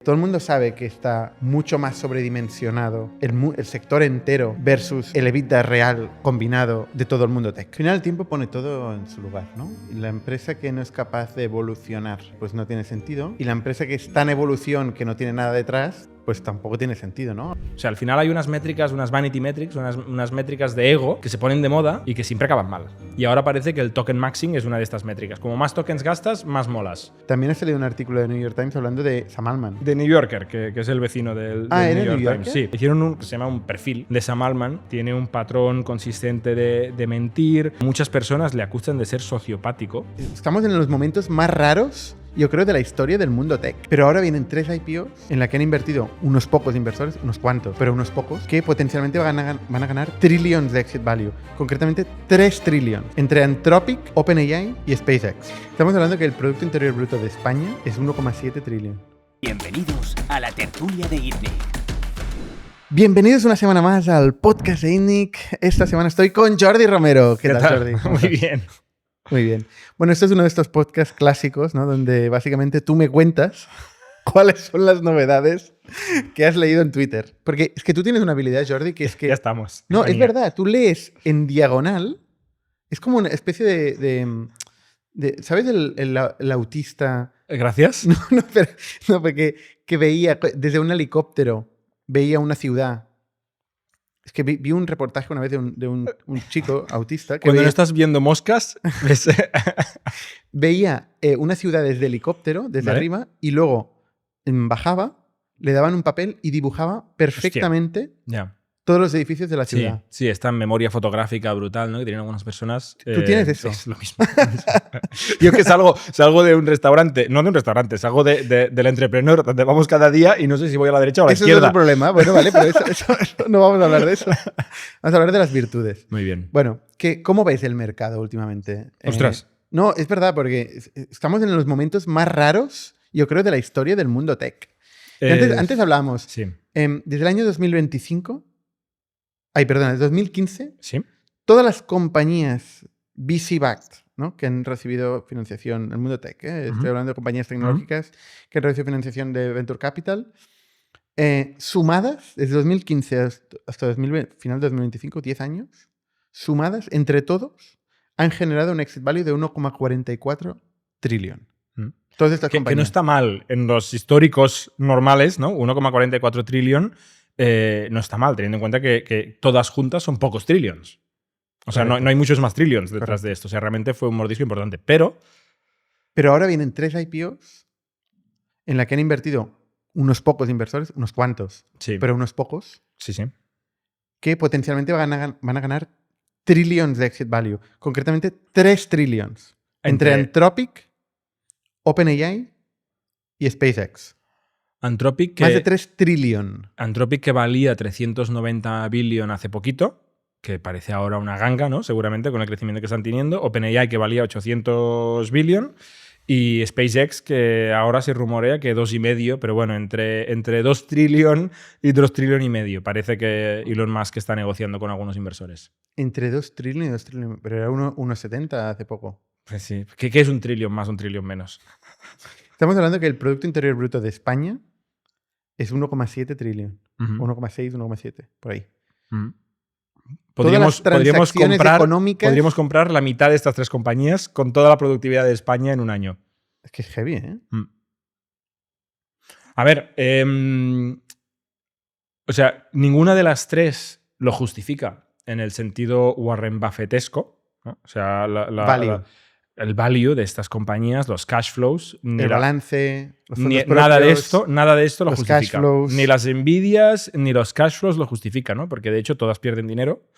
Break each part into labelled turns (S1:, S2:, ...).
S1: Todo el mundo sabe que está mucho más sobredimensionado el sector entero versus el EBITDA real combinado de todo el mundo tech. Al final el tiempo pone todo en su lugar, ¿no? Y la empresa que no es capaz de evolucionar, pues no tiene sentido. Y la empresa que está en evolución, que no tiene nada detrás, pues tampoco tiene sentido, ¿no?
S2: O sea, al final hay unas métricas, unas vanity metrics, unas métricas de ego que se ponen de moda y que siempre acaban mal. Y ahora parece que el token maxing es una de estas métricas. Como más tokens gastas, más molas.
S1: También ha salido un artículo de New York Times hablando de Sam Altman.
S2: De New Yorker, que es el vecino del
S1: ¿era
S2: New
S1: New
S2: York Times. Sí, hicieron un que se llama un perfil de Sam Altman. Tiene un patrón consistente de mentir. Muchas personas le acusan de ser sociopático.
S1: Estamos en los momentos más raros, yo creo, de la historia del mundo tech. Pero ahora vienen 3 IPOs en la que han invertido unos pocos inversores, unos cuantos, pero unos pocos, que potencialmente van a ganar trillions de exit value. Concretamente 3 trillions. Entre Anthropic, OpenAI y SpaceX. Estamos hablando que el Producto Interior Bruto de España es 1,7 trillion.
S3: Bienvenidos a la tertulia de ITNIC.
S1: Bienvenidos una semana más al podcast de ITNIC. Esta semana estoy con Jordi Romero. ¿Qué tal, Jordi?
S2: Muy bien.
S1: Muy bien. Bueno, esto es uno de estos podcasts clásicos, ¿no? Donde básicamente tú me cuentas cuáles son las novedades que has leído en Twitter. Porque es que tú tienes una habilidad, Jordi, que es que...
S2: Ya estamos.
S1: No, es verdad. Tú lees en diagonal. Es como una especie de ¿sabes el autista?
S2: Gracias.
S1: No, porque que veía desde un helicóptero, veía una ciudad. Es que vi un reportaje una vez de un chico autista que
S2: Cuando no estás viendo moscas, ves...
S1: veía una ciudad desde helicóptero, desde arriba, y luego bajaba, le daban un papel y dibujaba perfectamente todos los edificios de la ciudad.
S2: Sí, está en memoria fotográfica brutal, ¿no? Que tienen algunas personas.
S1: ¿Tú tienes eso?
S2: Es lo mismo. Yo que salgo de un restaurante, no de un restaurante, salgo del Entrepreneur, donde vamos cada día y no sé si voy a la derecha o a la izquierda.
S1: Eso es otro problema. Bueno, vale, pero eso no vamos a hablar de eso. Vamos a hablar de las virtudes.
S2: Muy bien.
S1: Bueno, ¿cómo ves el mercado últimamente?
S2: Ostras.
S1: No, es verdad, porque estamos en los momentos más raros, yo creo, de la historia del mundo tech. Antes hablábamos,
S2: sí.
S1: Desde el año 2025... desde 2015,
S2: ¿Sí?
S1: todas las compañías VC-backed, ¿no? Que han recibido financiación en el mundo tech, estoy hablando de compañías tecnológicas que han recibido financiación de Venture Capital, sumadas desde 2015 hasta final de 2025, 10 años, sumadas entre todos, han generado un exit value de 1,44 trillion. Todas estas compañías.
S2: Que no está mal en los históricos normales, ¿no? 1,44 trillion. No está mal, teniendo en cuenta que todas juntas son pocos trillions. O sea, no hay muchos más trillions detrás de esto. O sea, realmente fue un mordisco importante. Pero
S1: ahora vienen 3 IPOs en la que han invertido unos pocos inversores, unos cuantos,
S2: sí.
S1: Pero unos pocos,
S2: sí.
S1: Que potencialmente van a ganar trillions de exit value. Concretamente 3 trillions. Entre Anthropic, OpenAI y SpaceX.
S2: Anthropic,
S1: más de 3 trillion.
S2: Anthropic, que valía 390 billion hace poquito, que parece ahora una ganga, ¿no? Seguramente, con el crecimiento que están teniendo. OpenAI, que valía 800 billion. Y SpaceX, que ahora se rumorea que 2,5, pero bueno, entre 2 trillion y 2 trillion y medio. Parece que Elon Musk está negociando con algunos inversores.
S1: Entre 2 trillion y 2 trillion. Pero era 1,70 hace poco.
S2: Pues sí. ¿Qué es un trillion más, un trillion menos?
S1: Estamos hablando que el Producto Interior Bruto de España es 1,7 trillion. 1,6, 1,7, por ahí.
S2: Podríamos comprar la mitad de estas 3 compañías con toda la productividad de España en un año.
S1: Es que es heavy, ¿eh?
S2: A ver, o sea, ninguna de las 3 lo justifica en el sentido Warren Buffettesco, ¿no? O sea, el value de estas compañías, los cash flows,
S1: el balance, los fondos
S2: nada de esto lo justifica.
S1: Ni
S2: las Nvidias ni los cash flows lo justifican, ¿no? Porque de hecho todas pierden dinero.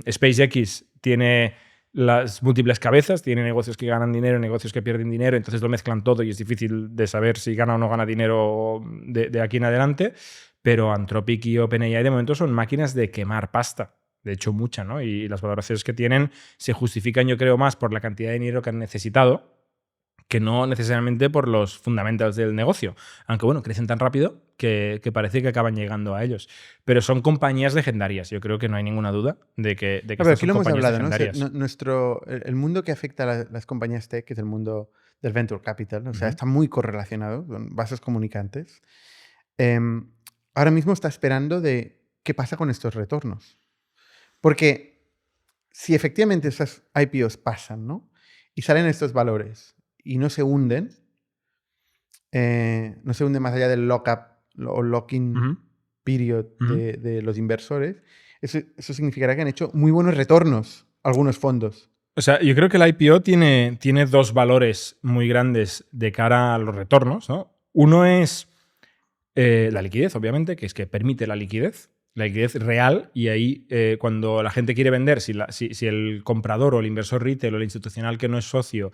S2: SpaceX tiene las múltiples cabezas, tiene negocios que ganan dinero, negocios que pierden dinero, entonces lo mezclan todo y es difícil de saber si gana o no gana dinero de aquí en adelante. Pero Anthropic y OpenAI de momento son máquinas de quemar pasta. De hecho, mucha, ¿no? Y las valoraciones que tienen se justifican, yo creo, más por la cantidad de dinero que han necesitado que no necesariamente por los fundamentals del negocio. Aunque, bueno, crecen tan rápido que parece que acaban llegando a ellos. Pero son compañías legendarias. Yo creo que no hay ninguna duda de que
S1: pero
S2: estas son compañías legendarias.
S1: ¿no? El mundo que afecta a las compañías tech, que es el mundo del venture capital. O sea, está muy correlacionado con vasos comunicantes. Ahora mismo está esperando de qué pasa con estos retornos. Porque si efectivamente esas IPOs pasan, ¿no? Y salen estos valores y no se hunden, más allá del lock-up o lock-in period de los inversores, eso significará que han hecho muy buenos retornos algunos fondos.
S2: O sea, yo creo que el IPO tiene dos valores muy grandes de cara a los retornos, ¿no? Uno es la liquidez, obviamente, que es que permite la liquidez real, y ahí cuando la gente quiere vender, si el comprador o el inversor retail o el institucional que no es socio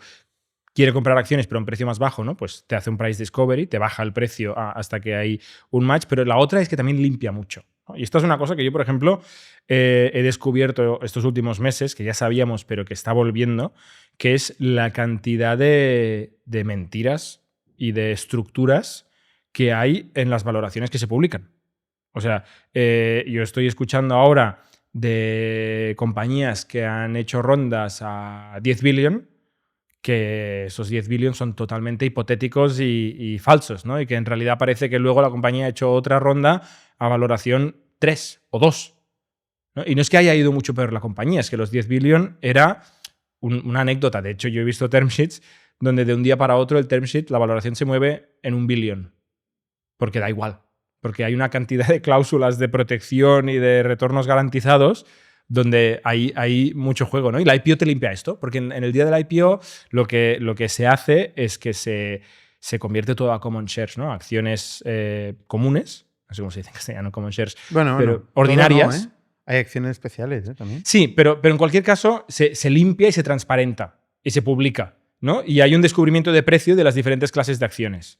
S2: quiere comprar acciones pero a un precio más bajo, ¿no? Pues te hace un price discovery, te baja el precio hasta que hay un match, pero la otra es que también limpia mucho, ¿no? Y esto es una cosa que yo, por ejemplo, he descubierto estos últimos meses, que ya sabíamos pero que está volviendo, que es la cantidad de mentiras y de estructuras que hay en las valoraciones que se publican. O sea, yo estoy escuchando ahora de compañías que han hecho rondas a 10 billion, que esos 10 billion son totalmente hipotéticos y falsos, ¿no? Y que en realidad parece que luego la compañía ha hecho otra ronda a valoración 3 o 2, ¿no? Y no es que haya ido mucho peor la compañía, es que los 10 billion era una anécdota. De hecho, yo he visto term sheets donde de un día para otro el term sheet, la valoración se mueve en 1 billón. Porque da igual. Porque hay una cantidad de cláusulas de protección y de retornos garantizados donde hay mucho juego, ¿no? Y la IPO te limpia esto, porque en el día de la IPO lo que se hace es que se convierte todo a common shares, ¿no? Acciones comunes, no sé cómo se dice en castellano, common shares, pero ordinarias.
S1: No, ¿eh? Hay acciones especiales, ¿eh? También.
S2: Sí, pero en cualquier caso se limpia y se transparenta y se publica, ¿no? Y hay un descubrimiento de precio de las diferentes clases de acciones.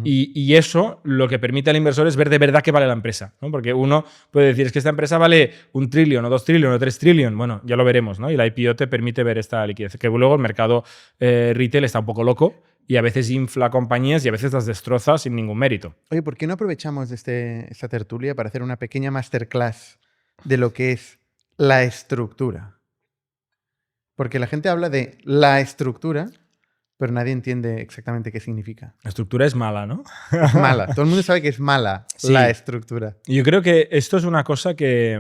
S2: Y eso lo que permite al inversor es ver de verdad qué vale la empresa, ¿no? Porque uno puede decir, es que esta empresa vale 1 trillón o 2 trillones o 3 trillones. Bueno, ya lo veremos, ¿no? Y la IPO te permite ver esta liquidez. Que luego el mercado retail está un poco loco y a veces infla compañías y a veces las destroza sin ningún mérito.
S1: Oye, ¿por qué no aprovechamos de esta tertulia para hacer una pequeña masterclass de lo que es la estructura? Porque la gente habla de la estructura, pero nadie entiende exactamente qué significa.
S2: La estructura es mala, ¿no?
S1: Es mala. Todo el mundo sabe que es mala la estructura.
S2: Yo creo que esto es una cosa que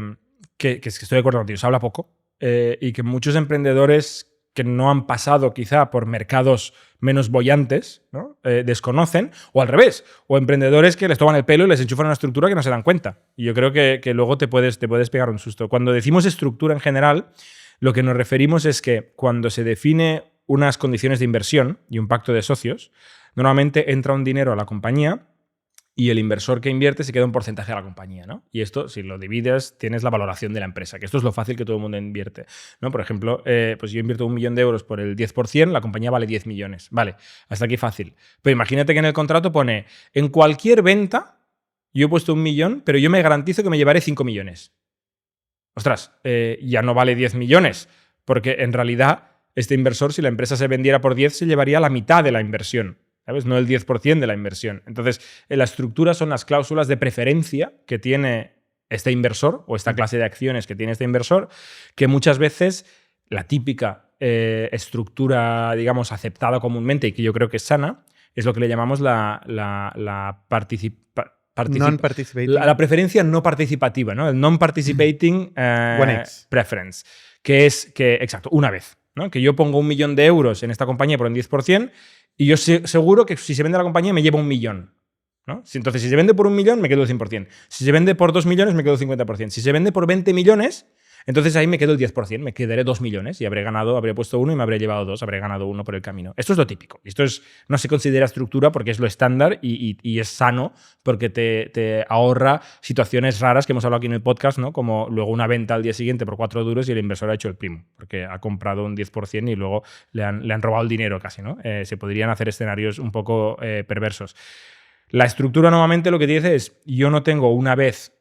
S2: estoy de acuerdo contigo, se habla poco y que muchos emprendedores que no han pasado quizá por mercados menos bollantes, ¿no? Desconocen, o al revés, o emprendedores que les toman el pelo y les enchufan una estructura que no se dan cuenta. Y yo creo que luego te puedes pegar un susto. Cuando decimos estructura en general, lo que nos referimos es que cuando se define unas condiciones de inversión y un pacto de socios, normalmente entra un dinero a la compañía y el inversor que invierte se queda un porcentaje de la compañía, ¿no? Y esto, si lo divides, tienes la valoración de la empresa, que esto es lo fácil que todo el mundo invierte, ¿no? Por ejemplo, pues yo invierto 1 millón de euros por el 10%, la compañía vale 10 millones. Vale, hasta aquí fácil. Pero imagínate que en el contrato pone, en cualquier venta, yo he puesto 1 millón, pero yo me garantizo que me llevaré 5 millones. Ostras, ya no vale 10 millones, porque en realidad este inversor, si la empresa se vendiera por 10, se llevaría la mitad de la inversión, ¿sabes? No el 10% de la inversión. Entonces, en la estructura son las cláusulas de preferencia que tiene este inversor o esta clase de acciones que tiene este inversor, que muchas veces la típica estructura, digamos, aceptada comúnmente y que yo creo que es sana, es lo que le llamamos la preferencia no participativa, ¿no? El non-participating preference, que es que, exacto, una vez, ¿no? Que yo pongo 1 millón de euros en esta compañía por un 10% y yo seguro que si se vende la compañía me llevo 1 millón, ¿no? Entonces, si se vende por 1 millón, me quedo el 100%. Si se vende por 2 millones, me quedo el 50%. Si se vende por 20 millones, entonces ahí me quedo el 10%, me quedaré 2 millones y habré puesto 1 y me habré llevado 2, habré ganado 1 por el camino. Esto es lo típico. Esto no se considera estructura porque es lo estándar y es sano porque te ahorra situaciones raras que hemos hablado aquí en el podcast, ¿no? Como luego una venta al día siguiente por 4 duros y el inversor ha hecho el primo porque ha comprado un 10% y luego le han robado el dinero casi, ¿no? Se podrían hacer escenarios un poco perversos. La estructura normalmente lo que te dice es yo no tengo una vez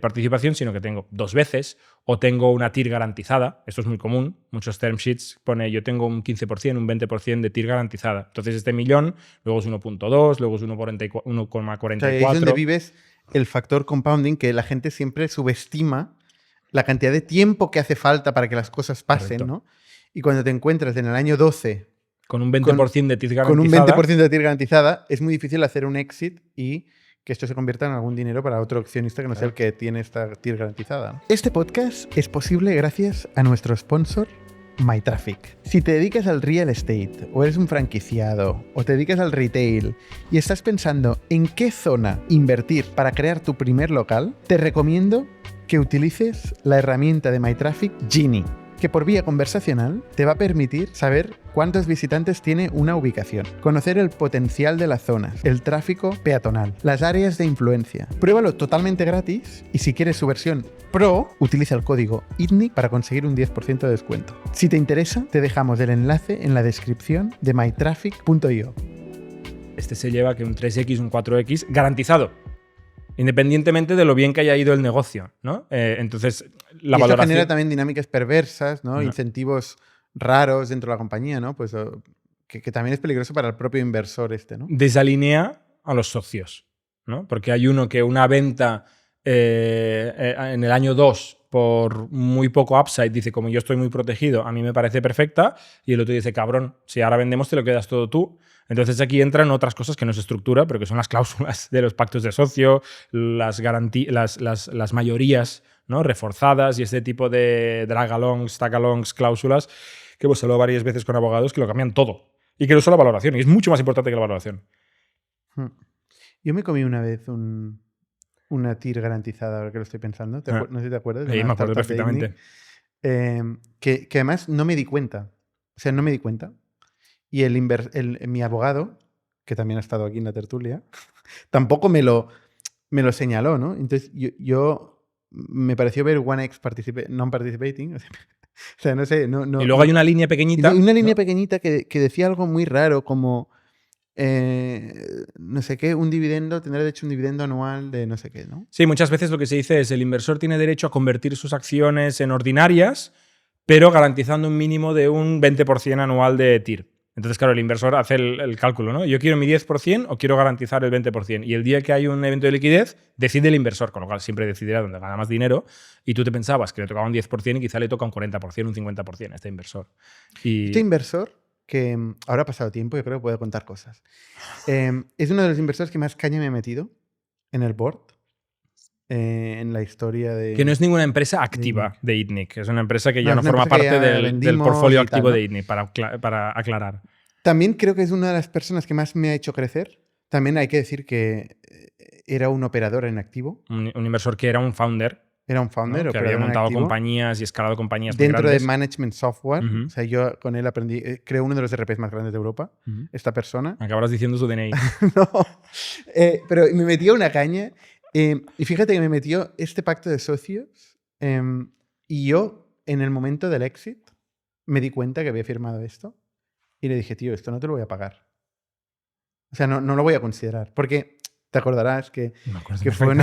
S2: participación, sino que tengo 2 veces o tengo una TIR garantizada. Esto es muy común. Muchos term sheets pone yo tengo un 15%, un 20% de TIR garantizada. Entonces este millón, luego es 1.2, luego es 1,44.
S1: O sea, ahí es donde vives el factor compounding, que la gente siempre subestima la cantidad de tiempo que hace falta para que las cosas pasen, ¿no? Y cuando te encuentras en el año 12
S2: Con un 20% de TIR
S1: con un
S2: garantizada.
S1: 20% de TIR garantizada, es muy difícil hacer un exit y que esto se convierta en algún dinero para otro accionista que no sea el que tiene esta TIR garantizada. Este podcast es posible gracias a nuestro sponsor, MyTraffic. Si te dedicas al real estate, o eres un franquiciado, o te dedicas al retail, y estás pensando en qué zona invertir para crear tu primer local, te recomiendo que utilices la herramienta de MyTraffic Genie, que por vía conversacional te va a permitir saber cuántos visitantes tiene una ubicación, conocer el potencial de las zonas, el tráfico peatonal, las áreas de influencia. Pruébalo totalmente gratis y si quieres su versión Pro, utiliza el código ITNIC para conseguir un 10% de descuento. Si te interesa, te dejamos el enlace en la descripción de mytraffic.io.
S2: Este se lleva que un 3X, un 4X, garantizado. Independientemente de lo bien que haya ido el negocio, ¿no? Entonces, la
S1: y
S2: valoración...
S1: esto genera también dinámicas perversas, ¿no?
S2: Ajá.
S1: Incentivos raros dentro de la compañía, ¿no? Pues que también es peligroso para el propio inversor ¿no?
S2: Desalinea a los socios, ¿no? Porque hay uno que una venta en el año 2 por muy poco upside dice, como yo estoy muy protegido, a mí me parece perfecta, y el otro dice, cabrón, si ahora vendemos te lo quedas todo tú. Entonces aquí entran otras cosas que no es estructura, pero que son las cláusulas de los pactos de socio, las mayorías, ¿no? Reforzadas y este tipo de drag-alongs, tag-alongs, cláusulas que hemos hablado varias veces con abogados que lo cambian todo. Y que no solo la valoración, y es mucho más importante que la valoración.
S1: Yo me comí una vez una TIR garantizada, ahora que lo estoy pensando. No sé si te acuerdas.
S2: Sí, me acuerdo perfectamente.
S1: Que además no me di cuenta. O sea, no me di cuenta. Y mi abogado, que también ha estado aquí en la tertulia, tampoco me lo señaló, ¿no? Entonces yo me pareció ver 1x non-participating. O sea, no sé.
S2: Y luego hay una línea pequeñita.
S1: Una línea pequeñita que decía algo muy raro, como no sé qué, un dividendo, tendrá derecho a un dividendo anual de no sé qué, ¿no?
S2: Sí, muchas veces lo que se dice es el inversor tiene derecho a convertir sus acciones en ordinarias, pero garantizando un mínimo de un 20% anual de TIR. Entonces, claro, el inversor hace el cálculo, ¿no? Yo quiero mi 10% o quiero garantizar el 20%. Y el día que hay un evento de liquidez, decide el inversor, con lo cual siempre decidirá dónde gana más dinero. Y tú te pensabas que le tocaba un 10% y quizá le toca un 40%, un 50% a este inversor.
S1: Este inversor, que ahora ha pasado tiempo, yo creo que puede contar cosas. Es uno de los inversores que más caña me ha metido en el board. En la historia de...
S2: Que no es ninguna empresa activa de ITNIC. Es una empresa que ya no forma parte del portfolio activo de ITNIC, para aclarar.
S1: También creo que es una de las personas que más me ha hecho crecer. También hay que decir que era un operador en activo.
S2: Un inversor que era un founder.
S1: Era un founder,
S2: ¿no? Que había montado compañías y escalado compañías muy
S1: dentro
S2: grandes.
S1: de management software. O sea, yo con él aprendí, creo, uno de los RPs más grandes de Europa. Esta persona.
S2: Acabarás diciendo su DNI.
S1: No. Pero me metió una caña. Y fíjate que me metió este pacto de socios y yo, en el momento del exit, me di cuenta que había firmado esto y le dije, tío, esto no te lo voy a pagar. O sea, no lo voy a considerar. Porque te acordarás que fue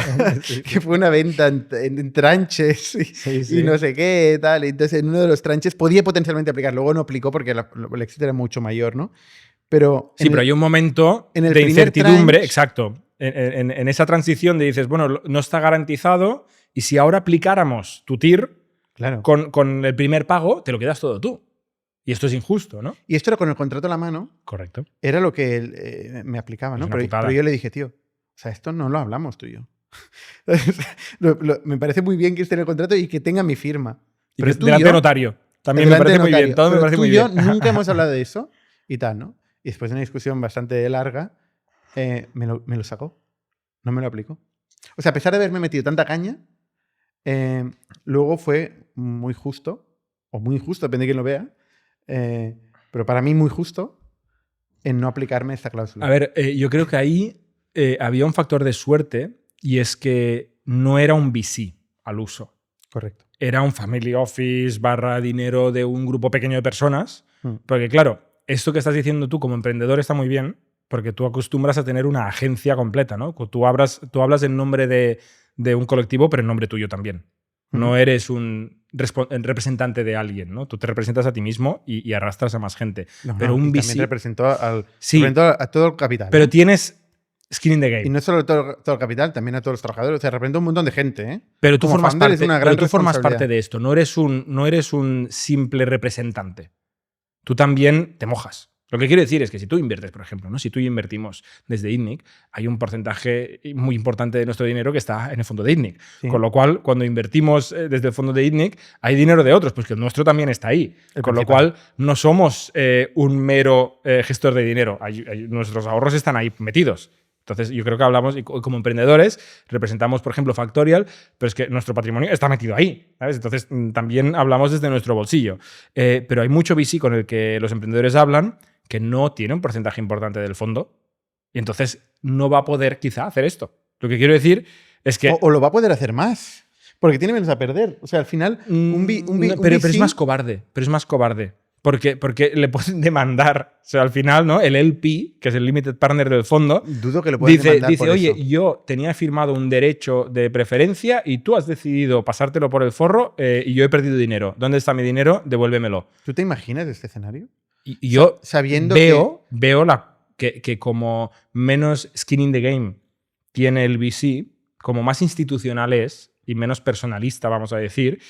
S1: una venta en tranches y no sé qué, tal. Entonces, en uno de los tranches podía potencialmente aplicar. Luego no aplicó porque el exit era mucho mayor, ¿no? Pero
S2: pero hay un momento de incertidumbre, exacto. En esa transición de dices, bueno, no está garantizado y si ahora aplicáramos tu TIR
S1: claro,
S2: con el primer pago, te lo quedas todo tú. Y esto es injusto, ¿no?
S1: Y esto era con el contrato a la mano.
S2: Correcto.
S1: Era lo que él me aplicaba, ¿no? Pero yo le dije, tío, o sea, esto no lo hablamos tú y yo. Me parece muy bien que esté en el contrato y que tenga mi firma.
S2: Y pero delante de notario. También me parece muy bien. Todo me parece muy bien.
S1: Tú y yo nunca hemos hablado de eso y tal, ¿no? Y después de una discusión bastante larga, me lo sacó. No me lo aplicó. O sea, a pesar de haberme metido tanta caña, luego fue muy justo, o muy injusto, depende de quién lo vea, pero para mí muy justo en no aplicarme esta cláusula.
S2: A ver, yo creo que ahí había un factor de suerte y es que no era un VC al uso.
S1: Correcto.
S2: Era un family office / dinero de un grupo pequeño de personas. Porque claro, esto que estás diciendo tú como emprendedor está muy bien porque tú acostumbras a tener una agencia completa, ¿no? Tú hablas en nombre de un colectivo, pero en nombre tuyo también. No eres un representante de alguien, ¿no? Tú te representas a ti mismo y arrastras a más gente. Pero un VC
S1: también representó a todo el capital.
S2: Pero tienes skin in the game.
S1: Y no solo todo el capital, también a todos los trabajadores. O sea, representa un montón de gente, ¿eh?
S2: Pero tú formas parte de esto. No eres un simple representante. Tú también te mojas. Lo que quiero decir es que si tú inviertes, por ejemplo, ¿no? Si tú y yo invertimos desde ITNIC, hay un porcentaje muy importante de nuestro dinero que está en el fondo de ITNIC.
S1: Sí.
S2: Con lo cual, cuando invertimos desde el fondo de ITNIC, hay dinero de otros, pues que el nuestro también está ahí. Con lo cual, no somos un mero gestor de dinero. Nuestros ahorros están ahí metidos. Entonces, yo creo que hablamos, y como emprendedores, representamos, por ejemplo, Factorial, pero es que nuestro patrimonio está metido ahí, ¿sabes? Entonces, también hablamos desde nuestro bolsillo. Pero hay mucho VC con el que los emprendedores hablan que no tiene un porcentaje importante del fondo y entonces no va a poder quizá hacer esto. Lo que quiero decir es que...
S1: O lo va a poder hacer más, porque tiene menos a perder. O sea, al final,
S2: pero es más cobarde, Porque le pueden demandar. O sea, al final, ¿no? El LP, que es el Limited Partner del fondo,
S1: dudo que le puedan demandar
S2: dice
S1: por
S2: oye,
S1: eso.
S2: yo tenía firmado un derecho de preferencia y tú has decidido pasártelo por el forro y yo he perdido dinero. ¿Dónde está mi dinero? Devuélvemelo.
S1: ¿Tú te imaginas este escenario?
S2: Y yo
S1: sabiendo
S2: veo que como menos skin in the game tiene el VC, como más institucional es y menos personalista, vamos a decir,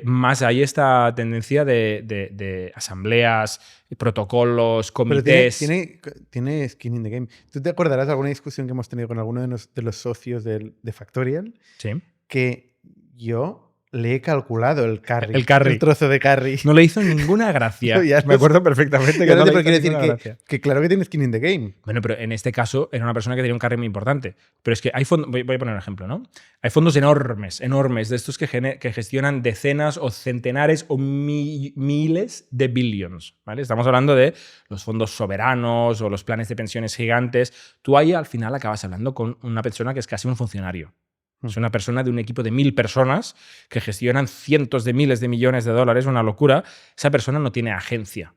S2: más hay esta tendencia de asambleas, protocolos, comités.
S1: Pero tiene skin in the game. ¿Tú te acordarás de alguna discusión que hemos tenido con alguno de los socios de Factorial?
S2: Sí.
S1: Que yo le he calculado el carry.
S2: El
S1: trozo de carry.
S2: No le hizo ninguna gracia. Me acuerdo perfectamente que no le hizo
S1: quiero
S2: ninguna
S1: decir
S2: gracia.
S1: que claro que tiene skin in the game.
S2: Bueno, pero en este caso era una persona que tenía un carry muy importante. Pero es que hay fondos, voy a poner un ejemplo, ¿no? Hay fondos enormes, de estos que gestionan decenas o centenares o miles de billions, ¿vale? Estamos hablando de los fondos soberanos o los planes de pensiones gigantes. Tú ahí al final acabas hablando con una persona que es casi un funcionario. Es una persona de un equipo de 1000 personas que gestionan cientos de miles de millones de dólares, una locura. Esa persona no tiene agencia.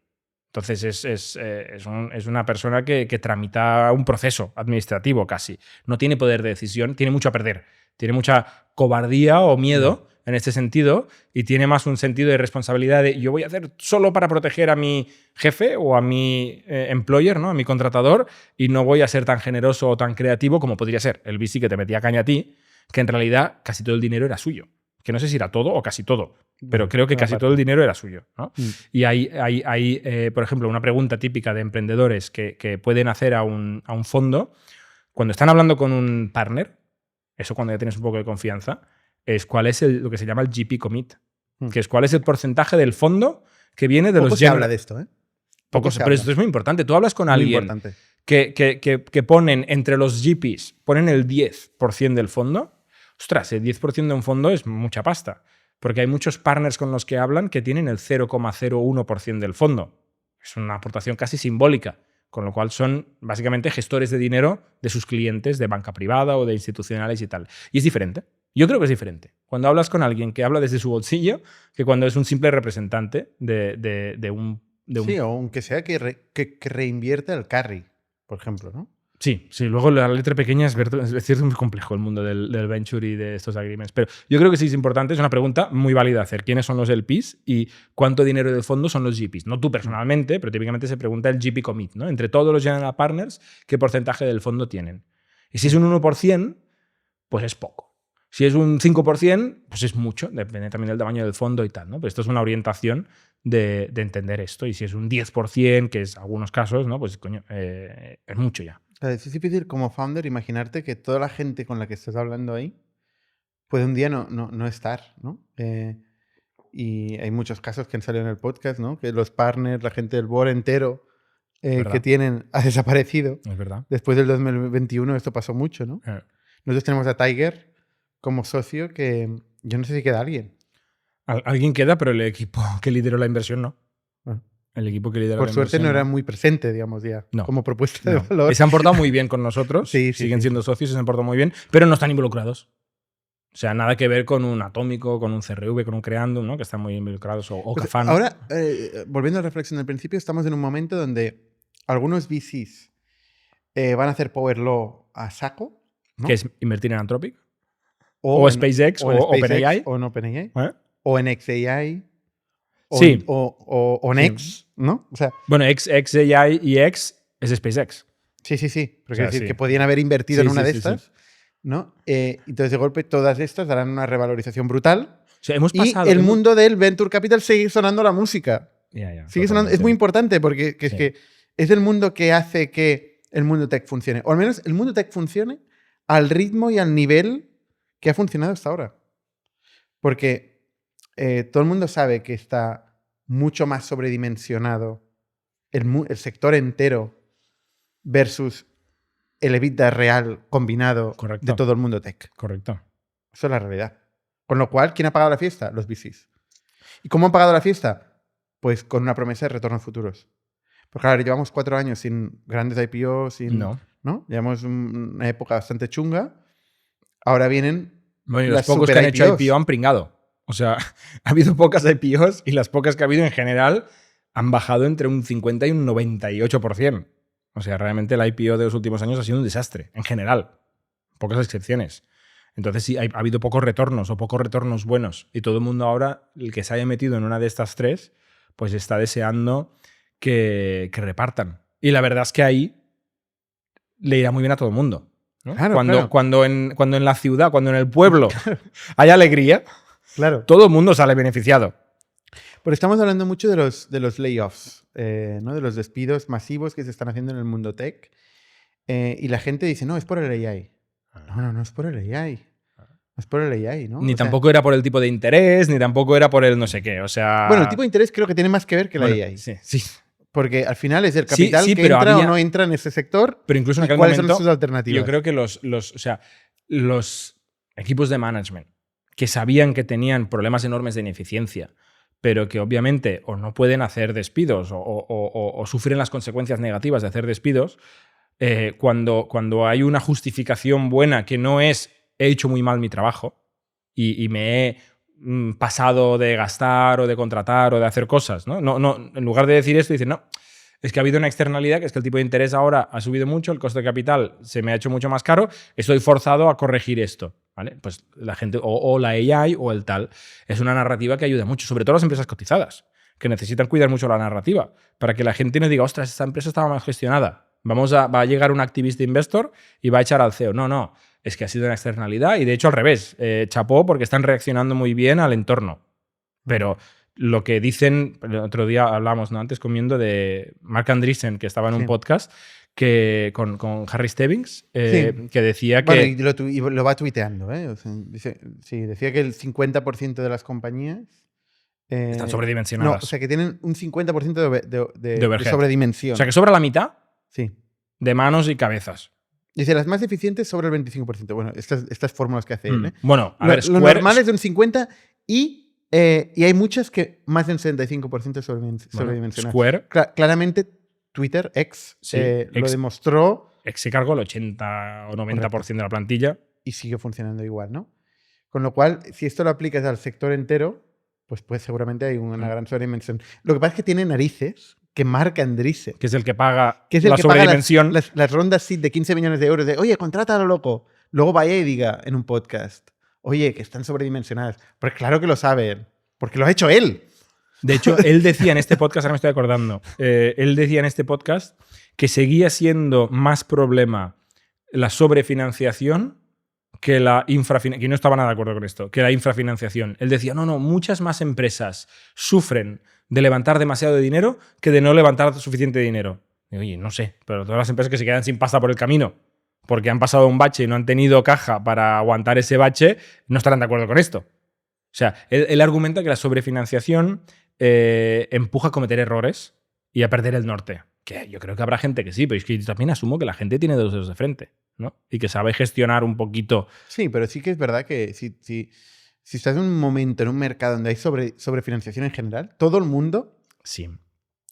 S2: Entonces es una persona que tramita un proceso administrativo casi. No tiene poder de decisión, tiene mucho a perder. Tiene mucha cobardía o miedo en este sentido y tiene más un sentido de responsabilidad de yo voy a hacer solo para proteger a mi jefe o a mi employer, ¿no? A mi contratador, y no voy a ser tan generoso o tan creativo como podría ser el VC que te metía caña a ti, que en realidad casi todo el dinero era suyo. Que no sé si era todo o casi todo, pero creo que casi todo el dinero era suyo, ¿no? Y hay por ejemplo, una pregunta típica de emprendedores que pueden hacer a un fondo cuando están hablando con un partner, eso cuando ya tienes un poco de confianza, es cuál es lo que se llama el GP commit, que es cuál es el porcentaje del fondo que viene de
S1: Poco
S2: los...
S1: se habla de esto, ¿eh?
S2: Poco pero esto es muy importante. Tú hablas con alguien que ponen entre los GPs, ponen el 10% del fondo. Ostras, el 10% de un fondo es mucha pasta, porque hay muchos partners con los que hablan que tienen el 0,01% del fondo. Es una aportación casi simbólica, con lo cual son básicamente gestores de dinero de sus clientes de banca privada o de institucionales y tal. Y es diferente. Yo creo que es diferente cuando hablas con alguien que habla desde su bolsillo que cuando es un simple representante de un...
S1: Sí, o aunque sea que reinvierte el carry, por ejemplo, ¿no?
S2: Sí, luego la letra pequeña es cierto, es muy complejo el mundo del venture y de estos agreements. Pero yo creo que sí es importante, es una pregunta muy válida hacer. ¿Quiénes son los LPs y cuánto dinero del fondo son los GPs? No tú personalmente, pero típicamente se pregunta el GP commit, ¿no? Entre todos los general partners, ¿qué porcentaje del fondo tienen? Y si es un 1%, pues es poco. Si es un 5%, pues es mucho. Depende también del tamaño del fondo y tal, ¿no? Pero esto es una orientación de entender esto. Y si es un 10%, que es algunos casos, ¿no? Pues coño, es mucho ya.
S1: Es difícil como founder imaginarte que toda la gente con la que estás hablando ahí puede un día no estar, ¿no? Y hay muchos casos que han salido en el podcast, ¿no? Que los partners, la gente del board entero que tienen ha desaparecido.
S2: Es verdad.
S1: Después del 2021 esto pasó mucho, ¿no? Nosotros tenemos a Tiger como socio que yo no sé si queda alguien.
S2: Alguien queda, pero el equipo que lideró la inversión no. El equipo que lidera
S1: Por suerte no era muy presente, digamos, ya, como propuesta de valor.
S2: Y se han portado muy bien con nosotros,
S1: sí,
S2: siguen siendo socios y se han portado muy bien, pero no están involucrados. O sea, nada que ver con un Atómico, con un CRV, con un Creandum, ¿no? Que están muy involucrados, o
S1: pues
S2: Cafán.
S1: Ahora, volviendo a la reflexión del principio, estamos en un momento donde algunos VCs van a hacer Power Law a saco, ¿no?
S2: Que es invertir en Anthropic, o SpaceX, o OpenAI.
S1: O en OpenAI, o en XAI.
S2: Sí.
S1: O Next, ¿no? O sea,
S2: bueno, XAI y X es SpaceX.
S1: Sí. Pero quiero decir que podían haber invertido en una de estas, ¿no? Entonces, de golpe, todas estas darán una revalorización brutal.
S2: O sea, hemos pasado,
S1: y el mundo del Venture Capital sigue sonando la música.
S2: Ya,
S1: sigue sonando. Es muy importante porque es que es el mundo que hace que el mundo tech funcione. O al menos el mundo tech funcione al ritmo y al nivel que ha funcionado hasta ahora. Porque todo el mundo sabe que está mucho más sobredimensionado el sector entero versus el EBITDA real combinado
S2: Correcto.
S1: de todo el mundo tech.
S2: Correcto.
S1: Eso es la realidad. Con lo cual, ¿quién ha pagado la fiesta? Los VCs. ¿Y cómo han pagado la fiesta? Pues con una promesa de retornos futuros. Porque ahora llevamos 4 años sin grandes IPOs, ¿no? Llevamos una época bastante chunga. Ahora vienen
S2: Bueno, y los
S1: las
S2: pocos
S1: super
S2: que han hecho
S1: IPOs.
S2: IPO han pringado. O sea, ha habido pocas IPOs y las pocas que ha habido en general han bajado entre un 50 y un 98%. O sea, realmente el IPO de los últimos años ha sido un desastre, en general. Pocas excepciones. Entonces sí, ha habido pocos retornos o pocos retornos buenos. Y todo el mundo ahora, el que se haya metido en una de estas tres, pues está deseando que repartan. Y la verdad es que ahí le irá muy bien a todo el mundo, ¿no?
S1: Claro,
S2: cuando en la ciudad, cuando en el pueblo hay alegría,
S1: Claro.
S2: todo el mundo sale beneficiado.
S1: Pero estamos hablando mucho de los layoffs, ¿no? De los despidos masivos que se están haciendo en el mundo tech. Y la gente dice, no, es por el AI. No es por el AI. No es por el AI, ¿no?
S2: Ni
S1: O sea,
S2: tampoco era por el tipo de interés, ni tampoco era por el no sé qué. O sea.
S1: bueno, el tipo de interés creo que tiene más que ver que la
S2: Bueno,
S1: AI.
S2: sí.
S1: Porque al final es el capital
S2: sí,
S1: que
S2: pero
S1: entra
S2: había-
S1: o no entra en ese sector.
S2: Pero incluso en
S1: ¿Y
S2: aquel
S1: cuáles
S2: momento,
S1: son sus alternativas?
S2: yo creo que los equipos de management que sabían que tenían problemas enormes de ineficiencia, pero que obviamente o no pueden hacer despidos o sufren las consecuencias negativas de hacer despidos, cuando hay una justificación buena que no es he hecho muy mal mi trabajo y me he pasado de gastar o de contratar o de hacer cosas, ¿no? En lugar de decir esto, dicen, no, es que ha habido una externalidad, que es que el tipo de interés ahora ha subido mucho, el coste de capital se me ha hecho mucho más caro, estoy forzado a corregir esto, ¿vale? Pues la gente, o la AI o el tal, es una narrativa que ayuda mucho, sobre todo las empresas cotizadas, que necesitan cuidar mucho la narrativa, para que la gente no diga, ostras, esta empresa estaba mal gestionada, va a llegar un activista investor y va a echar al CEO. No, es que ha sido una externalidad y de hecho al revés, chapó porque están reaccionando muy bien al entorno. Pero lo que dicen, el otro día hablamos, ¿no? Antes comiendo de Mark Andreessen, que estaba en un podcast con Harry Stebbings, que decía que...
S1: Bueno, y lo va tuiteando, ¿eh? O sea, decía que el 50% de las compañías...
S2: están sobredimensionadas.
S1: No, o sea, que tienen un 50% de
S2: overhead.
S1: sobredimensión.
S2: O sea, que sobra la mitad
S1: Sí.
S2: de manos y cabezas.
S1: Dice, las más eficientes sobre el 25%. Bueno, estas fórmulas que hace él, ¿eh?
S2: Bueno, a ver,
S1: lo normal es de un 50% y hay muchas que más del 75% sobredimensionadas.
S2: Square.
S1: Claramente, Twitter, X, lo demostró.
S2: X se cargó el 80 o 90% de la plantilla.
S1: Y sigue funcionando igual, ¿no? Con lo cual, si esto lo aplicas al sector entero, pues seguramente hay una gran sobredimensión. Lo que pasa es que tiene narices que Mark Andreessen,
S2: Que es el que paga
S1: que es el
S2: la
S1: que paga
S2: sobredimensión.
S1: las rondas seed de 15 millones de euros de, oye, contrátalo, loco. Luego vaya y diga en un podcast, oye, que están sobredimensionadas. Porque claro que lo sabe él, porque lo ha hecho él.
S2: De hecho, él decía en este podcast, ahora me estoy acordando, él decía en este podcast que seguía siendo más problema la sobrefinanciación que la infrafinanciación. Que no estaba nada de acuerdo con esto, que la infrafinanciación. Él decía, no, muchas más empresas sufren de levantar demasiado dinero que de no levantar suficiente dinero. Y, oye, no sé, pero todas las empresas que se quedan sin pasta por el camino porque han pasado un bache y no han tenido caja para aguantar ese bache, no estarán de acuerdo con esto. O sea, él argumenta que la sobrefinanciación empuja a cometer errores y a perder el norte. Que yo creo que habrá gente que sí, pero es que yo también asumo que la gente tiene 2 dedos de frente, ¿no? Y que sabe gestionar un poquito.
S1: Sí, pero sí que es verdad que si estás en un momento, en un mercado donde hay sobrefinanciación en general, todo el mundo
S2: Sí.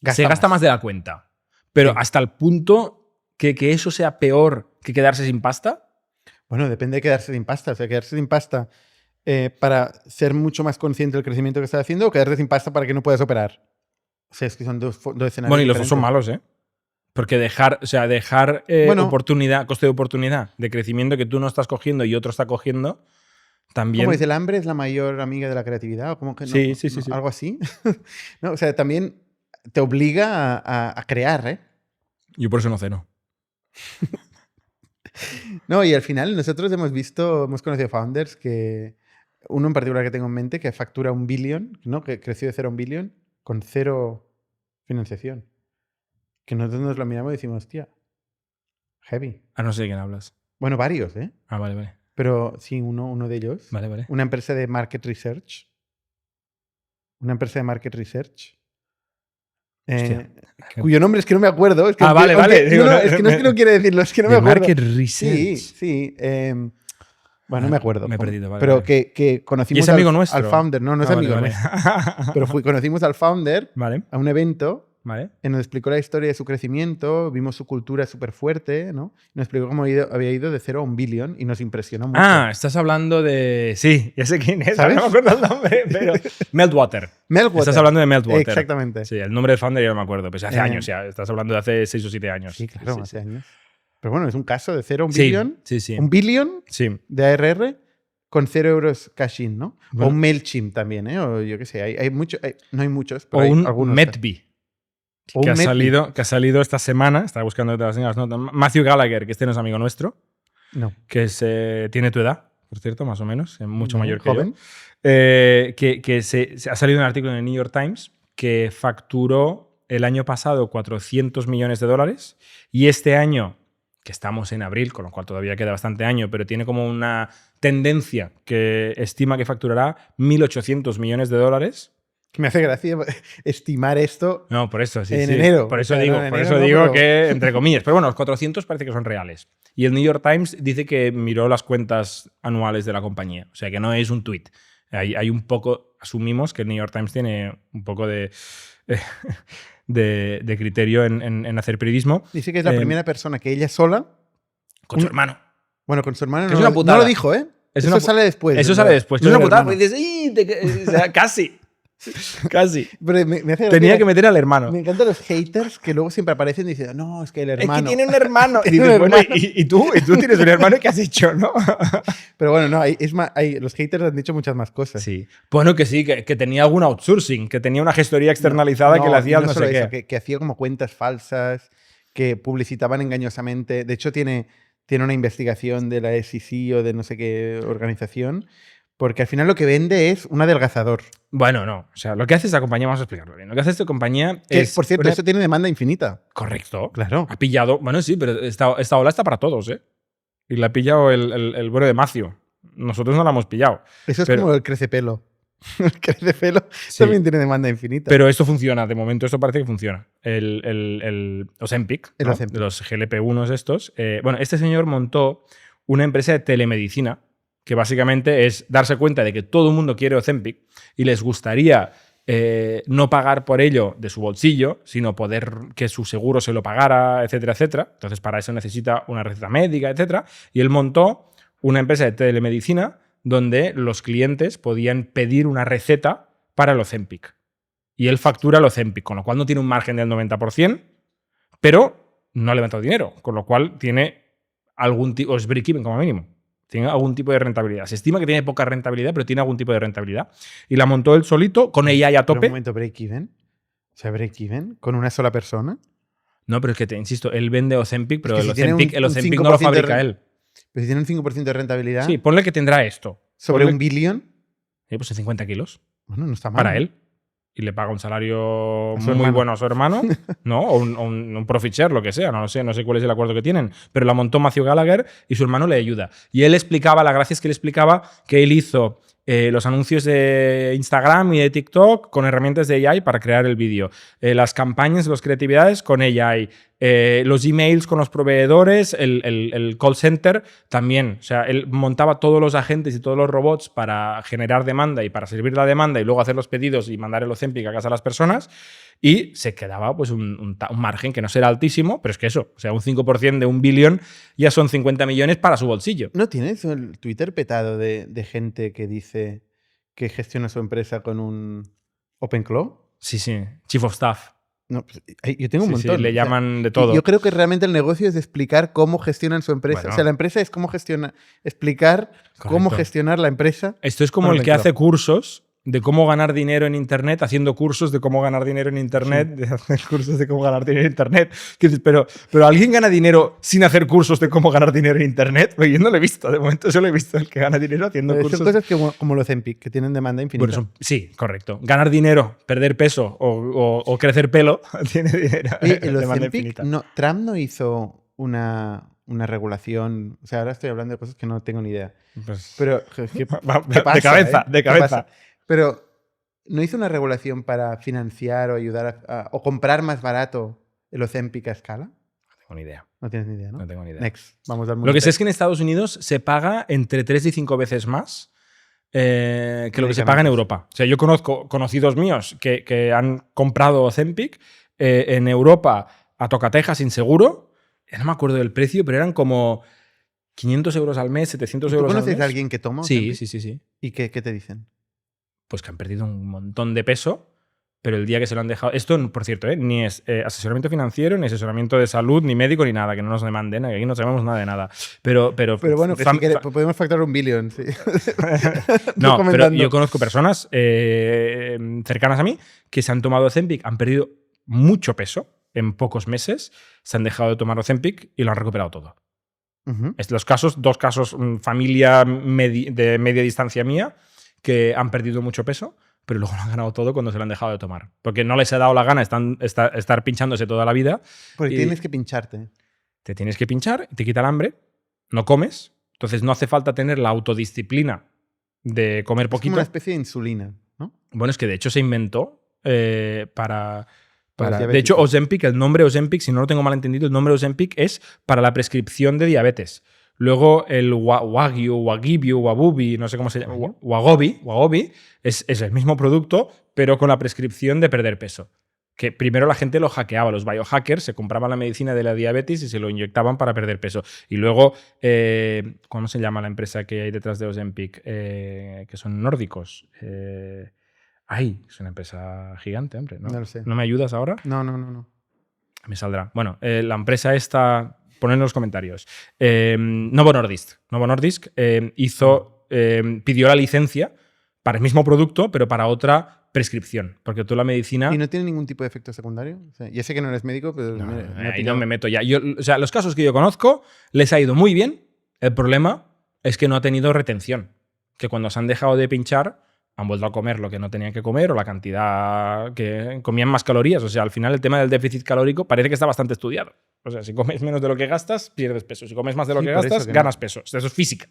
S1: gasta
S2: Se gasta más de la cuenta. Pero hasta el punto que eso sea peor que quedarse sin pasta.
S1: Bueno, depende de quedarse sin pasta. O sea, quedarse sin pasta para ser mucho más consciente del crecimiento que estás haciendo o quedarte sin pasta para que no puedas operar. O sea, es que son dos escenarios
S2: Bueno, y los dos
S1: diferentes.
S2: son malos, ¿eh? Porque dejar oportunidad, coste de oportunidad de crecimiento que tú no estás cogiendo y otro está cogiendo, también...
S1: ¿Cómo es? ¿El hambre es la mayor amiga de la creatividad? ¿O cómo que no?
S2: Sí.
S1: ¿Algo así? No, o sea, también te obliga a crear, ¿eh?
S2: Yo por eso no ceno.
S1: No, y al final nosotros hemos conocido founders que, uno en particular que tengo en mente, que factura 1 billón, ¿no? Que creció de 0 a 1 billón con 0 financiación. Que nosotros nos lo miramos y decimos, hostia, heavy.
S2: Ah, no sé de quién hablas.
S1: Bueno, varios, ¿eh?
S2: Ah, vale, vale.
S1: Pero sí, uno de ellos.
S2: Vale, vale.
S1: Una empresa de market research. Una empresa de market research.
S2: Hostia.
S1: Cuyo nombre es que no me acuerdo. Es que
S2: Vale, vale.
S1: No, es que no quiere decirlo, es que no me
S2: De
S1: acuerdo.
S2: Market Research.
S1: Sí, sí. Bueno, no me acuerdo.
S2: Me he perdido, vale.
S1: Pero
S2: vale.
S1: que conocimos
S2: ¿Y es amigo nuestro?
S1: al founder. No, no es
S2: Ah,
S1: amigo
S2: vale,
S1: nuestro.
S2: vale.
S1: Pero conocimos al founder
S2: Vale,
S1: a un evento
S2: vale.
S1: en donde explicó la historia de su crecimiento, vimos su cultura súper fuerte, ¿no? Nos explicó cómo había ido de 0 a 1 billón y nos impresionó mucho.
S2: Ah, estás hablando de... Sí, ya sé quién es.
S1: ¿Sabes?
S2: No me acuerdo el nombre, pero... Meltwater.
S1: Meltwater.
S2: Estás hablando de Meltwater.
S1: Exactamente.
S2: Sí, el nombre del founder ya no me acuerdo. Pues hace
S1: Eh.
S2: años ya. Estás hablando de hace 6 o 7 años.
S1: Sí, claro,
S2: Sí,
S1: hace años. Pero bueno, es un caso de 0 a 1
S2: sí.
S1: billón.
S2: Sí, sí.
S1: 1 billón
S2: Sí.
S1: de ARR con 0 euros cash in, ¿no?
S2: Bueno.
S1: O un MailChimp también, ¿eh? O yo qué sé, hay muchos, no hay muchos,
S2: O
S1: pero hay
S2: un
S1: algunos.
S2: Medbee.
S1: O
S2: Que
S1: un
S2: ha salido esta semana. Estaba buscando todas las notas. Matthew Gallagher, que este no es amigo nuestro.
S1: No.
S2: Que tiene tu edad, por cierto, más o menos. Mucho
S1: No,
S2: mayor que
S1: joven.
S2: yo. Que se ha salido un artículo en el New York Times que facturó el año pasado 400 millones de dólares y este año, que estamos en abril, con lo cual todavía queda bastante año, pero tiene como una tendencia que estima que facturará 1.800 millones de dólares.
S1: Que me hace gracia estimar esto.
S2: No, por eso, sí.
S1: En
S2: sí.
S1: enero.
S2: Por eso
S1: O sea,
S2: digo,
S1: no, en
S2: por
S1: enero
S2: eso
S1: no,
S2: digo
S1: pero-
S2: que, entre comillas. Pero bueno, los 400 parece que son reales. Y el New York Times dice que miró las cuentas anuales de la compañía. O sea, que no es un tuit. Hay un poco, asumimos que el New York Times tiene un poco de criterio en hacer periodismo.
S1: Dice que es la
S2: Eh,
S1: primera persona que ella sola,
S2: Con su hermano.
S1: bueno, con su hermano
S2: Que
S1: no,
S2: es una
S1: no
S2: putada.
S1: lo dijo, ¿eh?
S2: Es
S1: Eso
S2: una
S1: sale después.
S2: Eso
S1: lo-
S2: sale después.
S1: lo
S2: Es una
S1: del
S2: putada.
S1: hermano.
S2: Porque dices, ¡ih! O sea, casi. Casi.
S1: Pero me hace gracia
S2: Tenía que meter al hermano.
S1: Me encantan los haters que luego siempre aparecen y dicen, no, es que el hermano.
S2: Es que tiene un hermano. Y
S1: Tiene
S2: dices,
S1: un
S2: bueno,
S1: hermano.
S2: ¿y tú tienes un hermano? ¿Qué has hecho, no?
S1: Pero bueno, no, los haters han dicho muchas más cosas.
S2: Sí. Bueno, que sí, que tenía algún outsourcing, que tenía una gestoría externalizada que le hacía
S1: no
S2: no
S1: solo
S2: sé
S1: eso,
S2: qué.
S1: que hacía como cuentas falsas, que publicitaban engañosamente. De hecho, tiene una investigación de la SEC o de no sé qué organización, porque al final lo que vende es un adelgazador.
S2: Bueno, no. O sea, lo que hace esta compañía, vamos a explicarlo bien. Lo que hace esta compañía
S1: Que,
S2: es.
S1: por cierto,
S2: una-
S1: eso tiene demanda infinita.
S2: Correcto.
S1: Claro.
S2: Ha pillado. Bueno, sí, pero esta ola está para todos, ¿eh? Y la ha pillado el bueno de Macio. Nosotros no la hemos pillado.
S1: Eso es
S2: Pero-
S1: como el crecepelo. El crecepelo
S2: Sí.
S1: también tiene demanda infinita.
S2: Pero esto funciona, de momento esto parece que funciona. El Ozempic,
S1: El
S2: ¿no?
S1: Ozempic.
S2: De los GLP-1 estos. Bueno, este señor montó una empresa de telemedicina que básicamente es darse cuenta de que todo el mundo quiere Ozempic y les gustaría no pagar por ello de su bolsillo, sino poder que su seguro se lo pagara, etcétera, etcétera. Entonces, para eso necesita una receta médica, etcétera. Y él montó una empresa de telemedicina donde los clientes podían pedir una receta para el Ozempic. Y él factura el Ozempic, con lo cual no tiene un margen del 90%, pero no ha levantado dinero, con lo cual tiene algún tipo, o es break-even como mínimo. Tiene algún tipo de rentabilidad. Se estima que tiene poca rentabilidad, pero tiene algún tipo de rentabilidad. Y la montó él solito, con AI a
S1: Pero un
S2: tope.
S1: momento, break-even. O sea, break-even con una sola persona.
S2: No, pero es que te insisto, él vende Ozempic, pero
S1: Es que
S2: el
S1: si tiene
S2: Ozempic,
S1: un
S2: el Ozempic
S1: 5%
S2: no lo
S1: de
S2: fabrica él.
S1: Pero si tiene un 5% de rentabilidad
S2: Sí, ponle que tendrá esto.
S1: sobre
S2: ponle-
S1: 1 billón,
S2: Pues en 50 kilos
S1: bueno, no está mal.
S2: para él. Y le paga un salario
S1: A su
S2: muy
S1: hermano.
S2: bueno a su hermano, ¿no? O un profit share, lo que sea, no lo sé, no sé cuál es el acuerdo que tienen. Pero la montó Matthew Gallagher y su hermano le ayuda. Y él explicaba, la gracia es que él explicaba que él hizo los anuncios de Instagram y de TikTok con herramientas de AI para crear el vídeo. Las campañas, las creatividades con AI. Los emails con los proveedores, el call center también. O sea, él montaba todos los agentes y todos los robots para generar demanda y para servir la demanda y luego hacer los pedidos y mandar el Ozempic a casa a las personas. Y se quedaba pues un margen que no será altísimo, pero es que eso, o sea, un 5% de 1 billón ya son 50 millones para su bolsillo.
S1: ¿No tienes el Twitter petado de gente que dice que gestiona su empresa con un OpenClaw?
S2: Sí, sí. Chief of Staff.
S1: No, pues, yo tengo un
S2: Sí, sí,
S1: montón.
S2: le
S1: O sea,
S2: llaman de todo.
S1: Yo creo que realmente el negocio es explicar cómo gestionan su empresa.
S2: Bueno.
S1: O sea, la empresa es cómo explicar cómo
S2: Correcto.
S1: gestionar la empresa.
S2: Esto es como
S1: con
S2: el que
S1: OpenClaw.
S2: hace cursos de cómo ganar dinero en Internet haciendo cursos de cómo ganar dinero en Internet, de hacer cursos de cómo ganar dinero en Internet. Pero ¿alguien gana dinero sin hacer cursos de cómo ganar dinero en Internet? Porque yo no lo he visto. De momento solo he visto el que gana dinero haciendo cursos.
S1: Son cosas como los Ozempic, que tienen demanda infinita.
S2: Bueno, sí, correcto. Ganar dinero, perder peso o crecer pelo tiene dinero.
S1: Oye, el
S2: demanda
S1: Ozempic,
S2: infinita.
S1: Trump no hizo una regulación. O sea, ahora estoy hablando de cosas que no tengo ni idea.
S2: Pues,
S1: Pero, ¿qué pasa,
S2: de cabeza, de
S1: ¿Qué
S2: cabeza.
S1: pasa? Pero, ¿no hizo una regulación para financiar o ayudar o comprar más barato el Ozempic a escala?
S2: No tengo ni idea.
S1: No tienes ni idea, ¿no?
S2: No tengo ni idea.
S1: Next. Vamos al mundo.
S2: Lo que sé es que en Estados Unidos se paga entre 3 y 5 veces más que lo que se paga en Europa. O sea, yo conozco conocidos míos que han comprado Ozempic en Europa a tocateja sin seguro. No me acuerdo del precio, pero eran como 500 euros al mes, 700 euros al mes.
S1: ¿Tú conoces a alguien que toma
S2: Sí,
S1: Ozempic?
S2: sí.
S1: ¿Y qué te dicen?
S2: Pues que han perdido un montón de peso, pero el día que se lo han dejado... Esto, por cierto, ni es asesoramiento financiero, ni asesoramiento de salud, ni médico, ni nada, que no nos demanden, aquí no sabemos nada de nada. Pero
S1: bueno, podemos facturar $1 billón, sí.
S2: No, pero yo conozco personas cercanas a mí que se han tomado Ozempic, han perdido mucho peso en pocos meses, se han dejado de tomar Ozempic y lo han recuperado todo. Dos casos, familia de media distancia mía, que han perdido mucho peso, pero luego lo han ganado todo cuando se lo han dejado de tomar. Porque no les ha dado la gana estar pinchándose toda la vida.
S1: Porque tienes que pincharte.
S2: Te tienes que pinchar, te quita el hambre, no comes, entonces no hace falta tener la autodisciplina de comer poquito.
S1: Es como una especie de insulina, ¿no?
S2: Bueno, es que de hecho se inventó para de hecho, Ozempic, el nombre Ozempic, si no lo tengo mal entendido, el nombre Ozempic es para la prescripción de diabetes. Luego el Wagobi, no sé cómo se llama, Wagobi es el mismo producto, pero con la prescripción de perder peso. Que primero la gente lo hackeaba, los biohackers se compraban la medicina de la diabetes y se lo inyectaban para perder peso. Y luego, ¿cómo se llama la empresa que hay detrás de Ozempic? Que son nórdicos. Es una empresa gigante, hombre.
S1: No lo sé.
S2: ¿No me ayudas ahora?
S1: No.
S2: Me saldrá. Bueno, la empresa esta, poned en los comentarios. Novo Nordisk. Novo Nordisk pidió la licencia para el mismo producto, pero para otra prescripción. Porque tú la medicina...
S1: ¿Y no tiene ningún tipo de efecto secundario? O sea, ya sé que no eres médico, pero...
S2: Ahí no me meto ya. Los casos que yo conozco les ha ido muy bien. El problema es que no ha tenido retención. Que cuando se han dejado de pinchar han vuelto a comer lo que no tenían que comer o la cantidad que comían más calorías. O sea, al final el tema del déficit calórico parece que está bastante estudiado. O sea, si comes menos de lo que gastas, pierdes peso. Si comes más de lo que gastas, ganas peso. Eso es física.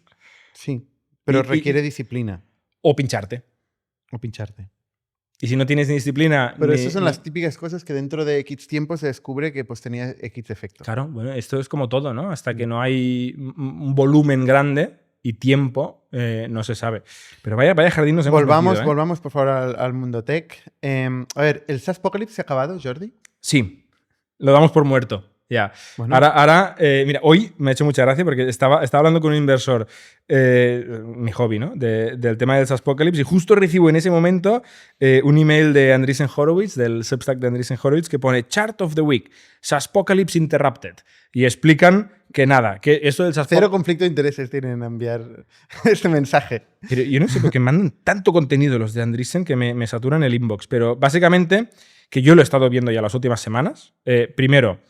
S1: Sí, pero requiere disciplina.
S2: O pincharte. Y si no tienes ni disciplina...
S1: Pero esas son las típicas cosas que dentro de X tiempo se descubre que pues tenía X efecto.
S2: Claro, bueno, esto es como todo, ¿no? Hasta que no hay un volumen grande y tiempo, no se sabe. Pero vaya jardín nos hemos metido, ¿eh?
S1: Volvamos, por favor, al mundo tech. A ver, ¿el SaaSpocalypse se ha acabado, Jordi?
S2: Sí, lo damos por muerto. Ya. Bueno. Ahora mira, hoy me ha hecho mucha gracia porque estaba hablando con un inversor, mi hobby, ¿no? Del tema del SaaSpocalypse, y justo recibo en ese momento un email de Andreessen Horowitz, del Substack de Andreessen Horowitz, que pone Chart of the Week, SaaSpocalypse Interrupted. Y explican que nada, que esto del SaaSpocalypse...
S1: Cero conflicto de intereses tienen en enviar este mensaje.
S2: Pero yo no sé por qué mandan tanto contenido los de Andreessen que me saturan el inbox. Pero básicamente, que yo lo he estado viendo ya las últimas semanas. Primero,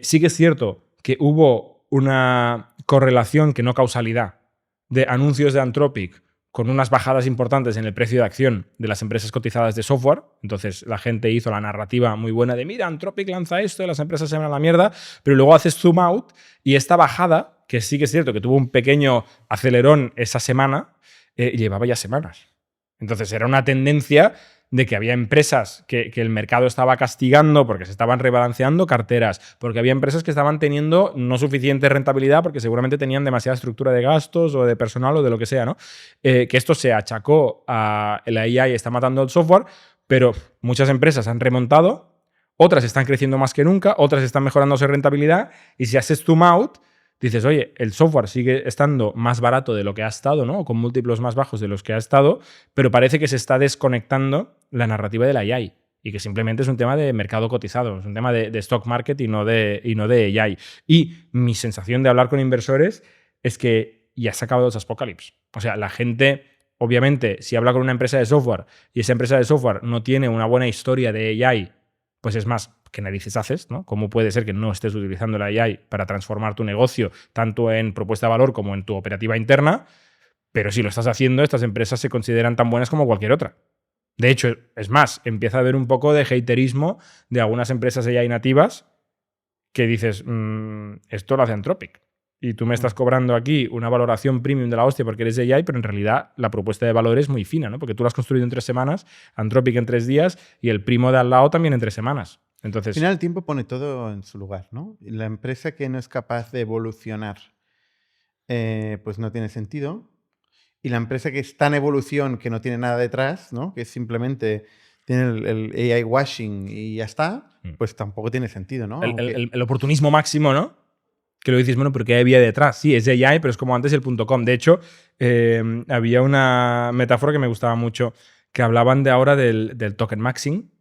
S2: sí que es cierto que hubo una correlación, que no causalidad, de anuncios de Anthropic con unas bajadas importantes en el precio de acción de las empresas cotizadas de software. Entonces la gente hizo la narrativa muy buena de mira, Anthropic lanza esto y las empresas se van a la mierda, pero luego haces zoom out y esta bajada, que sí que es cierto que tuvo un pequeño acelerón esa semana, llevaba ya semanas. Entonces era una tendencia de que había empresas que el mercado estaba castigando porque se estaban rebalanceando carteras, porque había empresas que estaban teniendo no suficiente rentabilidad porque seguramente tenían demasiada estructura de gastos o de personal o de lo que sea, ¿no? Que esto se achacó a la AI está matando el software, pero muchas empresas han remontado, otras están creciendo más que nunca, otras están mejorando su rentabilidad, y si haces zoom out, dices, oye, el software sigue estando más barato de lo que ha estado, ¿no? O con múltiplos más bajos de los que ha estado, pero parece que se está desconectando la narrativa de la AI y que simplemente es un tema de mercado cotizado, es un tema de stock market y no de AI. Y mi sensación de hablar con inversores es que ya se ha acabado el SaaSpocalypse. O sea, la gente obviamente, si habla con una empresa de software y esa empresa de software no tiene una buena historia de AI, pues es más, ¿qué narices haces? ¿No? ¿Cómo puede ser que no estés utilizando la AI para transformar tu negocio tanto en propuesta de valor como en tu operativa interna? Pero si lo estás haciendo, estas empresas se consideran tan buenas como cualquier otra. De hecho, es más, empieza a haber un poco de haterismo de algunas empresas AI nativas que dices, esto lo hace Anthropic. Y tú me estás cobrando aquí una valoración premium de la hostia porque eres AI, pero en realidad la propuesta de valor es muy fina, ¿no? Porque tú lo has construido en 3 semanas, Anthropic en 3 días y el primo de al lado también en 3 semanas. Entonces,
S1: Al final el tiempo pone todo en su lugar, ¿no? Y la empresa que no es capaz de evolucionar, pues no tiene sentido. Y la empresa que está en evolución, que no tiene nada detrás, ¿no? Que simplemente tiene el AI washing y ya está, pues tampoco tiene sentido, ¿no?
S2: el oportunismo máximo, ¿no? Que lo dices, bueno, porque había detrás. Sí, es AI, pero es como antes el .com. De hecho, había una metáfora que me gustaba mucho, que hablaban de ahora del token maxing,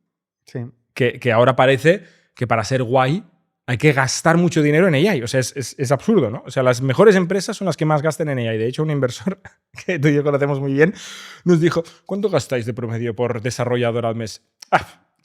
S1: Sí.
S2: que ahora parece que para ser guay hay que gastar mucho dinero en AI. O sea, es absurdo, ¿no? O sea, las mejores empresas son las que más gastan en AI. De hecho, un inversor que tú y yo conocemos muy bien nos dijo, ¿cuánto gastáis de promedio por desarrollador al mes?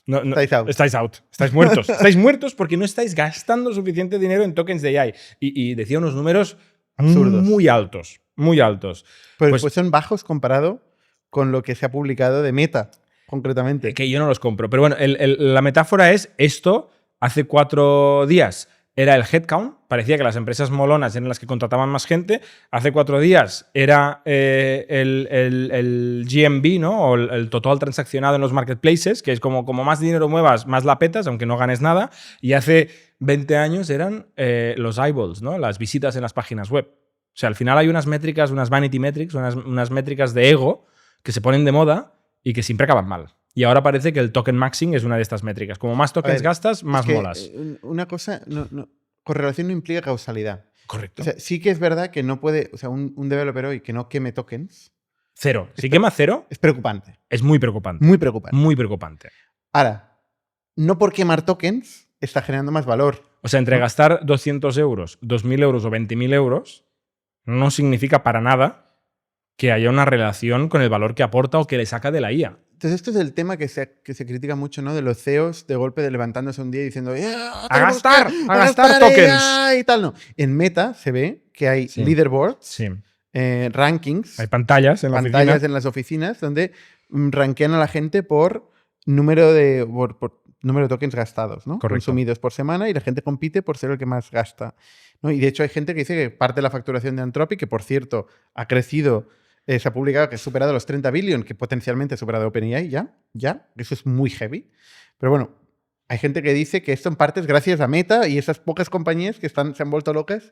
S2: No, estáis out. Estáis muertos. Estáis muertos porque no estáis gastando suficiente dinero en tokens de AI. Y decía unos números
S1: Absurdos.
S2: muy altos. Muy altos.
S1: Pues son bajos comparado con lo que se ha publicado de Meta, concretamente.
S2: Que yo no los compro. Pero bueno, la metáfora es esto. Hace 4 días era el headcount. Parecía que las empresas molonas eran las que contrataban más gente. Hace 4 días era el GMV, ¿no? O el total transaccionado en los marketplaces, que es como más dinero muevas, más la petas, aunque no ganes nada. Y hace 20 años eran los eyeballs, ¿no? Las visitas en las páginas web. O sea, al final hay unas métricas, unas vanity metrics, unas métricas de ego que se ponen de moda y que siempre acaban mal. Y ahora parece que el token maxing es una de estas métricas. Como más tokens gastas, más molas.
S1: Una cosa, correlación no implica causalidad.
S2: Correcto.
S1: O sea, sí que es verdad que no puede, o sea, un developer hoy que no queme tokens.
S2: Cero. Si quema cero,
S1: es preocupante.
S2: Es muy preocupante.
S1: Muy preocupante.
S2: Muy preocupante.
S1: Ahora, no por quemar tokens está generando más valor.
S2: O sea, entre gastar 200 euros, 2.000 euros o 20.000 euros, no significa para nada que haya una relación con el valor que aporta o que le saca de la IA.
S1: Entonces, esto es el tema que se critica mucho, ¿no? De los CEOs de golpe de levantándose un día y diciendo
S2: ¡A gastar tokens!
S1: Y tal, no. En Meta se ve que hay leaderboards, rankings.
S2: Hay pantallas en
S1: las oficinas donde rankean a la gente por número de tokens gastados, ¿no?
S2: Correcto.
S1: Consumidos por semana, y la gente compite por ser el que más gasta, ¿no? Y de hecho hay gente que dice que parte de la facturación de Anthropic, que por cierto ha crecido, se ha publicado que ha superado los 30 billion, que potencialmente ha superado OpenAI ya, eso es muy heavy. Pero bueno, hay gente que dice que esto en parte es gracias a Meta y esas pocas compañías que se han vuelto locas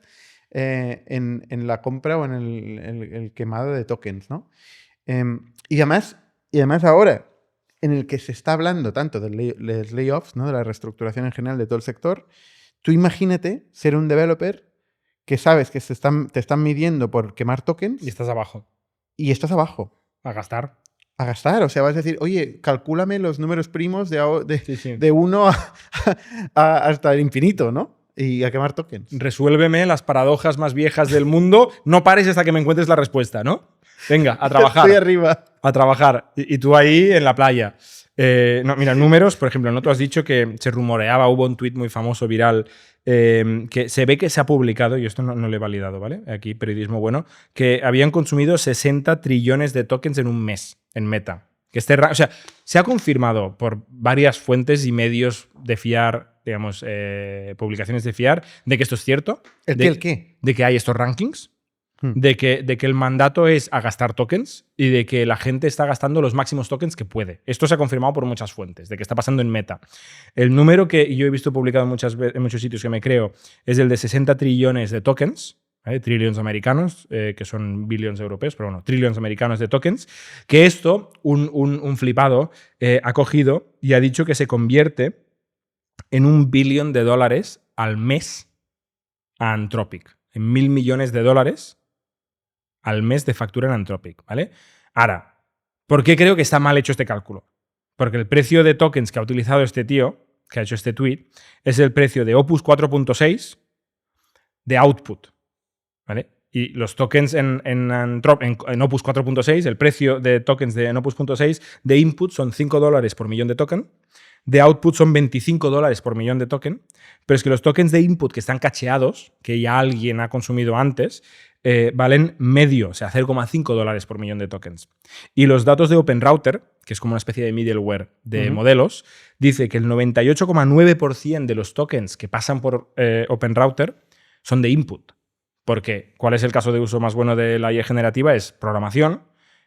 S1: en la compra o en el quemado de tokens, ¿no? Y además ahora, en el que se está hablando tanto de los layoffs, ¿no? De la reestructuración en general de todo el sector, tú imagínate ser un developer que sabes que te están midiendo por quemar tokens.
S2: Y estás abajo.
S1: A gastar. O sea, vas a decir, oye, calcúlame los números primos de 1 hasta el infinito, ¿no? Y a quemar tokens.
S2: Resuélveme las paradojas más viejas del mundo. No pares hasta que me encuentres la respuesta, ¿no? Venga, a trabajar.
S1: Estoy arriba.
S2: A trabajar. Y tú ahí en la playa. No, mira, números, por ejemplo, ¿no? Tú has dicho que se rumoreaba, hubo un tuit muy famoso, viral, que se ve que se ha publicado, y esto no lo he validado, ¿vale? Aquí, periodismo bueno, que habían consumido 60 trillones de tokens en un mes en Meta. Que o sea, se ha confirmado por varias fuentes y medios de fiar, digamos, publicaciones de fiar, de que esto es cierto.
S1: ¿El qué?
S2: De que hay estos rankings. De que el mandato es a gastar tokens y de que la gente está gastando los máximos tokens que puede. Esto se ha confirmado por muchas fuentes, de que está pasando en Meta. El número que yo he visto publicado en muchos sitios que me creo es el de 60 trillones de tokens, ¿vale? Trillions americanos, que son billions europeos, pero bueno, trillions americanos de tokens, que esto, un flipado, ha cogido y ha dicho que se convierte en $1 billón al mes a Anthropic. En $1.000 millones al mes de factura en Anthropic, ¿vale? Ahora, ¿por qué creo que está mal hecho este cálculo? Porque el precio de tokens que ha utilizado este tío, que ha hecho este tweet, es el precio de Opus 4.6 de output, ¿vale? Y los tokens en Opus 4.6, el precio de tokens de Opus 4.6 de input son $5 por millón de token, de output son $25 por millón de token, pero es que los tokens de input que están cacheados, que ya alguien ha consumido antes, valen medio, o sea, $0,5 por millón de tokens. Y los datos de OpenRouter, que es como una especie de middleware de modelos, dice que el 98,9% de los tokens que pasan por OpenRouter son de input. Porque, ¿cuál es el caso de uso más bueno de la IA generativa? Es programación.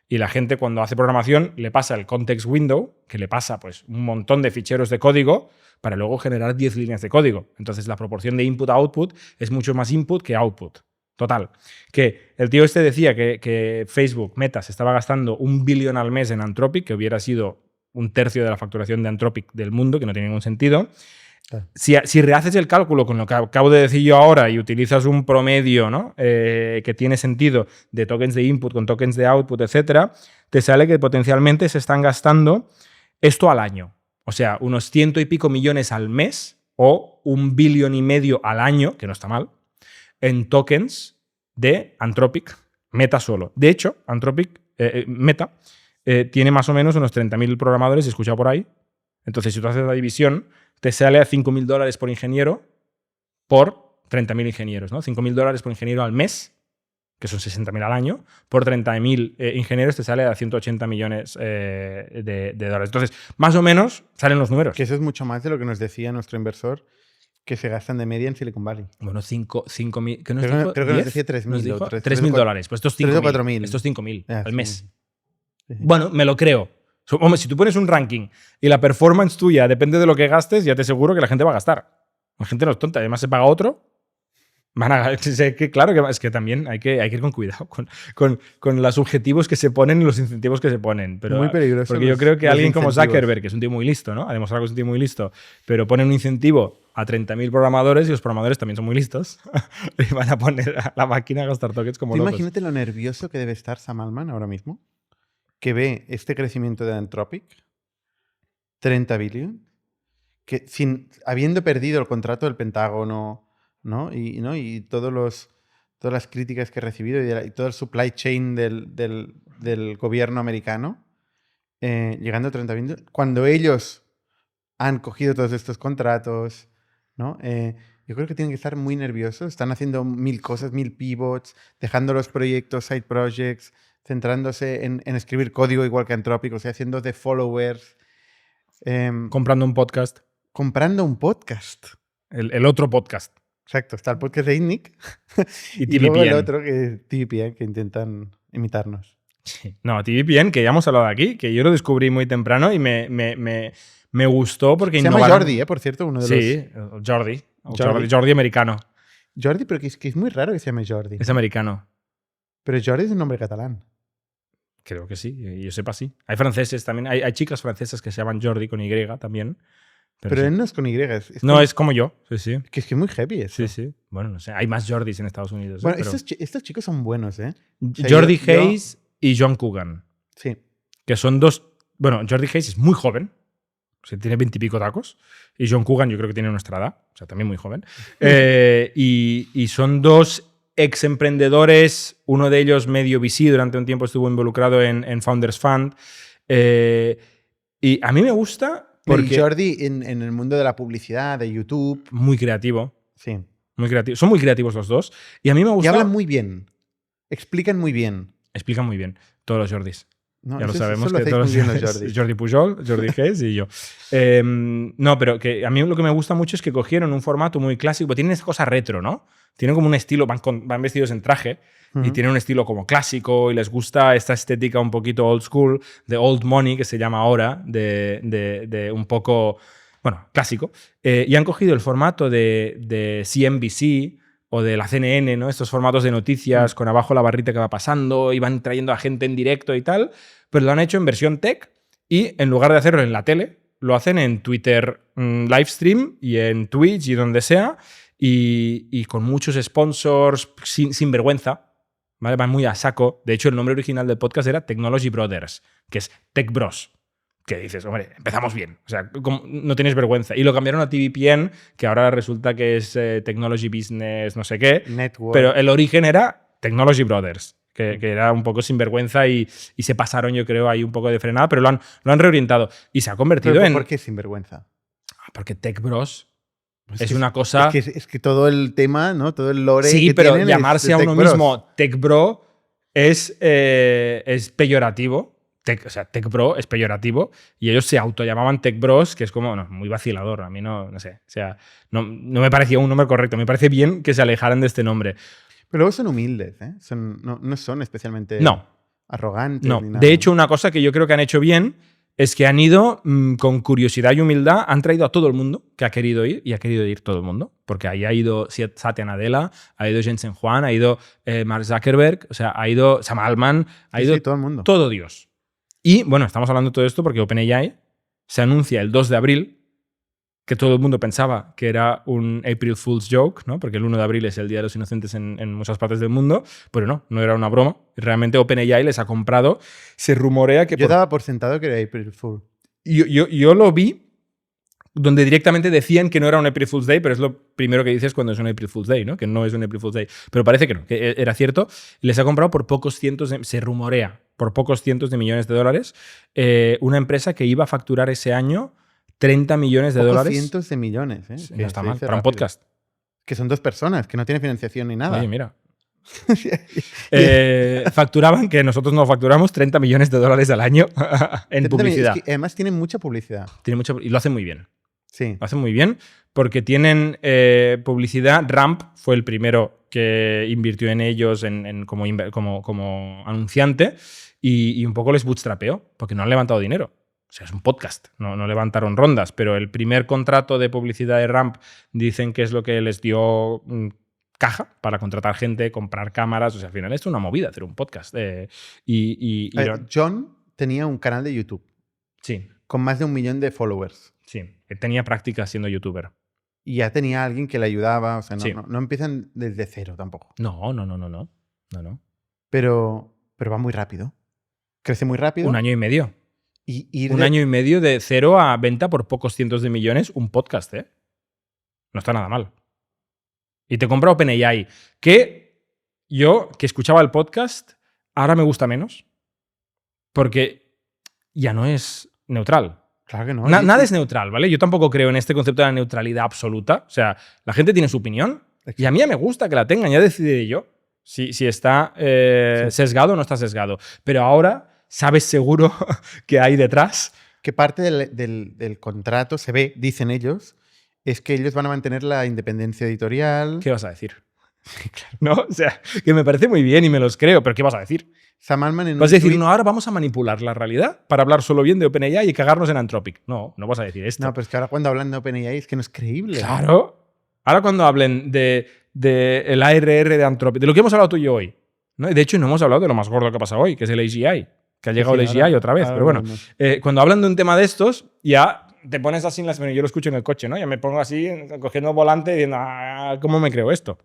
S2: Y la gente, cuando hace programación, le pasa el context window, que le pasa pues, un montón de ficheros de código para luego generar 10 líneas de código. Entonces, la proporción de input a output es mucho más input que output. Total. Que el tío este decía que Facebook, Meta, se estaba gastando $1 billón al mes en Anthropic, que hubiera sido 1/3 de la facturación de Anthropic del mundo, que no tiene ningún sentido. Claro. Si rehaces el cálculo con lo que acabo de decir yo ahora y utilizas un promedio, ¿no? Que tiene sentido de tokens de input con tokens de output, etcétera, te sale que potencialmente se están gastando esto al año. O sea, unos 100 y pico millones al mes o $1,5 billion al año, que no está mal, en tokens de Anthropic, Meta solo. De hecho, Anthropic, Meta, tiene más o menos unos 30.000 programadores, he escuchado por ahí. Entonces, si tú haces la división, te sale a $5.000 por ingeniero por 30.000 ingenieros, ¿no? $5.000 por ingeniero al mes, que son 60.000 al año, por 30.000 ingenieros te sale a 180 millones de dólares. Entonces, más o menos salen los números.
S1: Que eso es mucho más de lo que nos decía nuestro inversor, que se gastan de media en Silicon Valley.
S2: Bueno, 5.000. ¿Qué nos
S1: creo,
S2: dijo?
S1: Creo que nos decía 3.000.
S2: $3.000. Pues estos 5.000.
S1: 4.000.
S2: Estos 5.000 al mes.
S1: Sí.
S2: Bueno, me lo creo. Hombre, si tú pones un ranking y la performance tuya depende de lo que gastes, ya te aseguro que la gente va a gastar. La gente no es tonta. Además, se paga otro. Claro, es que también hay que ir con cuidado con los objetivos que se ponen y los incentivos que se ponen. Pero,
S1: muy peligroso.
S2: Porque yo creo que alguien como Zuckerberg, que es un tío muy listo, ¿no? Ha demostrado que es un tío muy listo, pero pone un incentivo a 30.000 programadores y los programadores también son muy listos y van a poner a la máquina a gastar tokens como locos.
S1: Imagínate lo nervioso que debe estar Sam Altman ahora mismo, que ve este crecimiento de Anthropic, 30 billion, que habiendo perdido el contrato del Pentágono, ¿no? Y todas las críticas que he recibido y todo el supply chain del gobierno americano, llegando a 30 billion, cuando ellos han cogido todos estos contratos, ¿no? Yo creo que tienen que estar muy nerviosos. Están haciendo 1.000 cosas, 1.000 pivots, dejando los proyectos, side projects, centrándose en escribir código igual que Anthropic, o sea, haciendo de followers.
S2: Comprando un podcast.
S1: Comprando un podcast.
S2: El otro podcast.
S1: Exacto, está el podcast de ITNIC
S2: y
S1: luego el otro que es TVPN, que intentan imitarnos.
S2: Sí. No, TVPN, que ya hemos hablado aquí, que yo lo descubrí muy temprano y me gustó porque
S1: se llama Jordi, por cierto, uno de los...
S2: Jordi americano.
S1: Jordi, pero que es muy raro que se llame Jordi.
S2: Es americano.
S1: Pero Jordi es un nombre catalán.
S2: Creo que sí, yo sepa sí. Hay franceses también, hay chicas francesas que se llaman Jordi con Y también.
S1: Pero
S2: sí.
S1: él no es con Y.
S2: Es como yo, sí.
S1: Que es muy heavy eso.
S2: Sí. Bueno, no sé. Hay más Jordis en Estados Unidos.
S1: Bueno,
S2: pero...
S1: estos chicos son buenos, ¿eh?
S2: O sea, Jordi Hayes y John Coogan.
S1: Sí.
S2: Que son dos... Bueno, Jordi Hayes es muy joven. O sea, tiene 20 y pico tacos. Y John Coogan yo creo que tiene nuestra edad. O sea, también muy joven. Y son dos ex emprendedores. Uno de ellos medio VC. Durante un tiempo estuvo involucrado en Founders Fund. Y a mí me gusta...
S1: Porque Jordi en el mundo de la publicidad, de YouTube.
S2: Muy creativo.
S1: Sí.
S2: Muy creativo. Son muy creativos los dos. Y a mí me gusta.
S1: Y hablan muy bien. Explican muy bien.
S2: Explican muy bien. Todos los Jordis.
S1: No,
S2: ya lo sabemos.
S1: Que todos los Jordis.
S2: Jordi Pujol, Jordi Hayes y yo. No, pero que a mí lo que me gusta mucho es que cogieron un formato muy clásico. Tienen esa cosa retro, ¿no? Tienen como un estilo, van vestidos en traje. Y tienen un estilo como clásico y les gusta esta estética un poquito old school, de old money, que se llama ahora, de un poco, bueno, clásico. Y han cogido el formato de CNBC o de la CNN, ¿no? Estos formatos de noticias con abajo la barrita que va pasando y van trayendo a gente en directo y tal, pero lo han hecho en versión tech y en lugar de hacerlo en la tele, lo hacen en Twitter Livestream y en Twitch y donde sea y con muchos sponsors sin vergüenza. ¿Vale? Van muy a saco. De hecho, el nombre original del podcast era Technology Brothers, que es Tech Bros. Que dices, hombre, empezamos bien. O sea, no tienes vergüenza. Y lo cambiaron a TVPN, que ahora resulta que es Technology Business no sé qué.
S1: Network.
S2: Pero el origen era Technology Brothers, que era un poco sinvergüenza y se pasaron, yo creo, ahí un poco de frenada, pero lo han reorientado. Y se ha convertido
S1: Pero,
S2: en...
S1: ¿por qué sinvergüenza?
S2: Porque Tech Bros
S1: Pues
S2: es una cosa...
S1: Es que todo el tema, ¿no? Todo el lore
S2: Sí,
S1: que
S2: pero
S1: tienen
S2: llamarse
S1: es
S2: a
S1: de
S2: uno
S1: Tech Bros.
S2: mismo Tech Bro es peyorativo. O sea, Tech Bro es peyorativo y ellos se autollamaban Tech Bros, que es como muy vacilador. A mí no sé. O sea, no me parecía un nombre correcto. Me parece bien que se alejaran de este nombre.
S1: Pero luego son humildes, ¿eh? No son especialmente arrogantes.
S2: No.
S1: Ni nada.
S2: De hecho, una cosa que yo creo que han hecho bien es que han ido con curiosidad y humildad, han traído a todo el mundo que ha querido ir y ha querido ir todo el mundo. Porque ahí ha ido Satya Nadella, ha ido Jensen Huang, ha ido Mark Zuckerberg, o sea, ha ido Sam Altman, ha ido
S1: todo el mundo.
S2: Todo Dios. Y bueno, estamos hablando de todo esto porque OpenAI se anuncia el 2 de abril, que todo el mundo pensaba que era un April Fool's joke, ¿no? Porque el 1 de abril es el Día de los Inocentes en muchas partes del mundo, pero no era una broma. Realmente OpenAI les ha comprado, se rumorea que...
S1: Yo daba por sentado que era April Fool.
S2: Yo lo vi donde directamente decían que no era un April Fool's Day, pero es lo primero que dices cuando es un April Fool's Day, ¿no? Que no es un April Fool's Day. Pero parece que no, que era cierto. Les ha comprado por pocos cientos, se rumorea, por pocos cientos de millones de dólares, una empresa que iba a facturar ese año 30 millones de dólares.
S1: Cientos de millones, ¿eh?
S2: No está mal, para un podcast.
S1: Que son 2 personas, que no tiene financiación ni nada.
S2: Oye, mira. Facturaban, que nosotros no facturamos, 30 millones de dólares al año en publicidad.
S1: Es que además tienen mucha publicidad.
S2: Y lo hacen muy bien.
S1: Sí.
S2: Lo hacen muy bien porque tienen publicidad. Ramp fue el primero que invirtió en ellos como anunciante y un poco les bootstrapeó porque no han levantado dinero. O sea, es un podcast, no levantaron rondas, pero el primer contrato de publicidad de Ramp dicen que es lo que les dio caja para contratar gente, comprar cámaras. O sea, al final es una movida hacer un podcast.
S1: John tenía un canal de YouTube.
S2: Sí.
S1: Con más de 1 millón de followers.
S2: Sí, tenía práctica siendo youtuber.
S1: Y ya tenía alguien que le ayudaba. O sea,
S2: Sí.
S1: no empiezan desde cero tampoco.
S2: No.
S1: Pero va muy rápido. Crece muy rápido.
S2: 1 año y medio.
S1: Un
S2: año y medio de cero a venta por pocos cientos de millones, un podcast, ¿eh? No está nada mal. Y te compra OpenAI, que yo, que escuchaba el podcast, ahora me gusta menos, porque ya no es neutral.
S1: Claro que no.
S2: Nada es neutral, ¿vale? Yo tampoco creo en este concepto de la neutralidad absoluta. O sea, la gente tiene su opinión y a mí me gusta que la tengan, ya decidiré yo si está sesgado o no está sesgado. Pero ahora sabes seguro que hay detrás.
S1: Que parte del contrato, se ve, dicen ellos, es que ellos van a mantener la independencia editorial.
S2: ¿Qué vas a decir? Claro. ¿No? O sea, que me parece muy bien y me los creo, pero ¿qué vas a decir?
S1: Sam Altman en
S2: ¿Vas a decir, no, ahora vamos a manipular la realidad para hablar solo bien de OpenAI y cagarnos en Anthropic? No vas a decir esto.
S1: No, pero es que ahora cuando hablan de OpenAI es que no es creíble.
S2: Claro. Ahora cuando hablen de el ARR de Anthropic, de lo que hemos hablado tú y yo hoy, ¿no? De hecho, no hemos hablado de lo más gordo que ha pasado hoy, que es el AGI, que ha llegado el AGI otra vez. Pero bueno, cuando hablan de un tema de estos, ya te pones así en las... Bueno, yo lo escucho en el coche, ¿no? Ya me pongo así, cogiendo el volante y diciendo, ¿cómo me creo esto?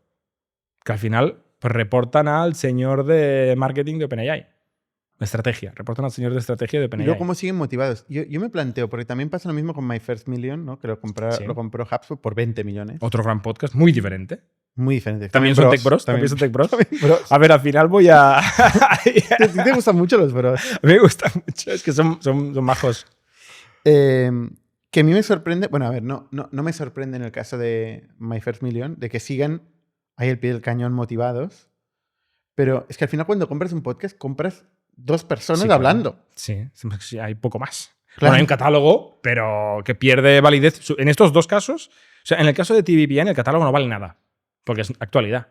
S2: Que al final pues reportan al señor de marketing de OpenAI. Estrategia. Reportan al señor de estrategia de
S1: Y
S2: OpenAI.
S1: luego, ¿cómo siguen motivados? Yo me planteo, porque también pasa lo mismo con My First Million, ¿no? Que lo compró HubSpot por 20 millones.
S2: Otro gran podcast, muy diferente.
S1: Muy diferente.
S2: ¿También son Tech Bros? ¿También son Tech Bros?
S1: Bros.
S2: A ver, al final voy a...
S1: ¿Te gustan mucho los bros?
S2: A mí me gustan mucho, es que son majos.
S1: Que a mí me sorprende... Bueno, a ver, no me sorprende en el caso de My First Million de que sigan ahí al pie del cañón motivados. Pero es que al final cuando compras un podcast, compras 2 personas hablando.
S2: Sí, hay poco más.
S1: Claro.
S2: Bueno, hay un catálogo, pero que pierde validez. En estos dos casos, o sea, en el caso de TVPN, el catálogo no vale nada, porque es actualidad.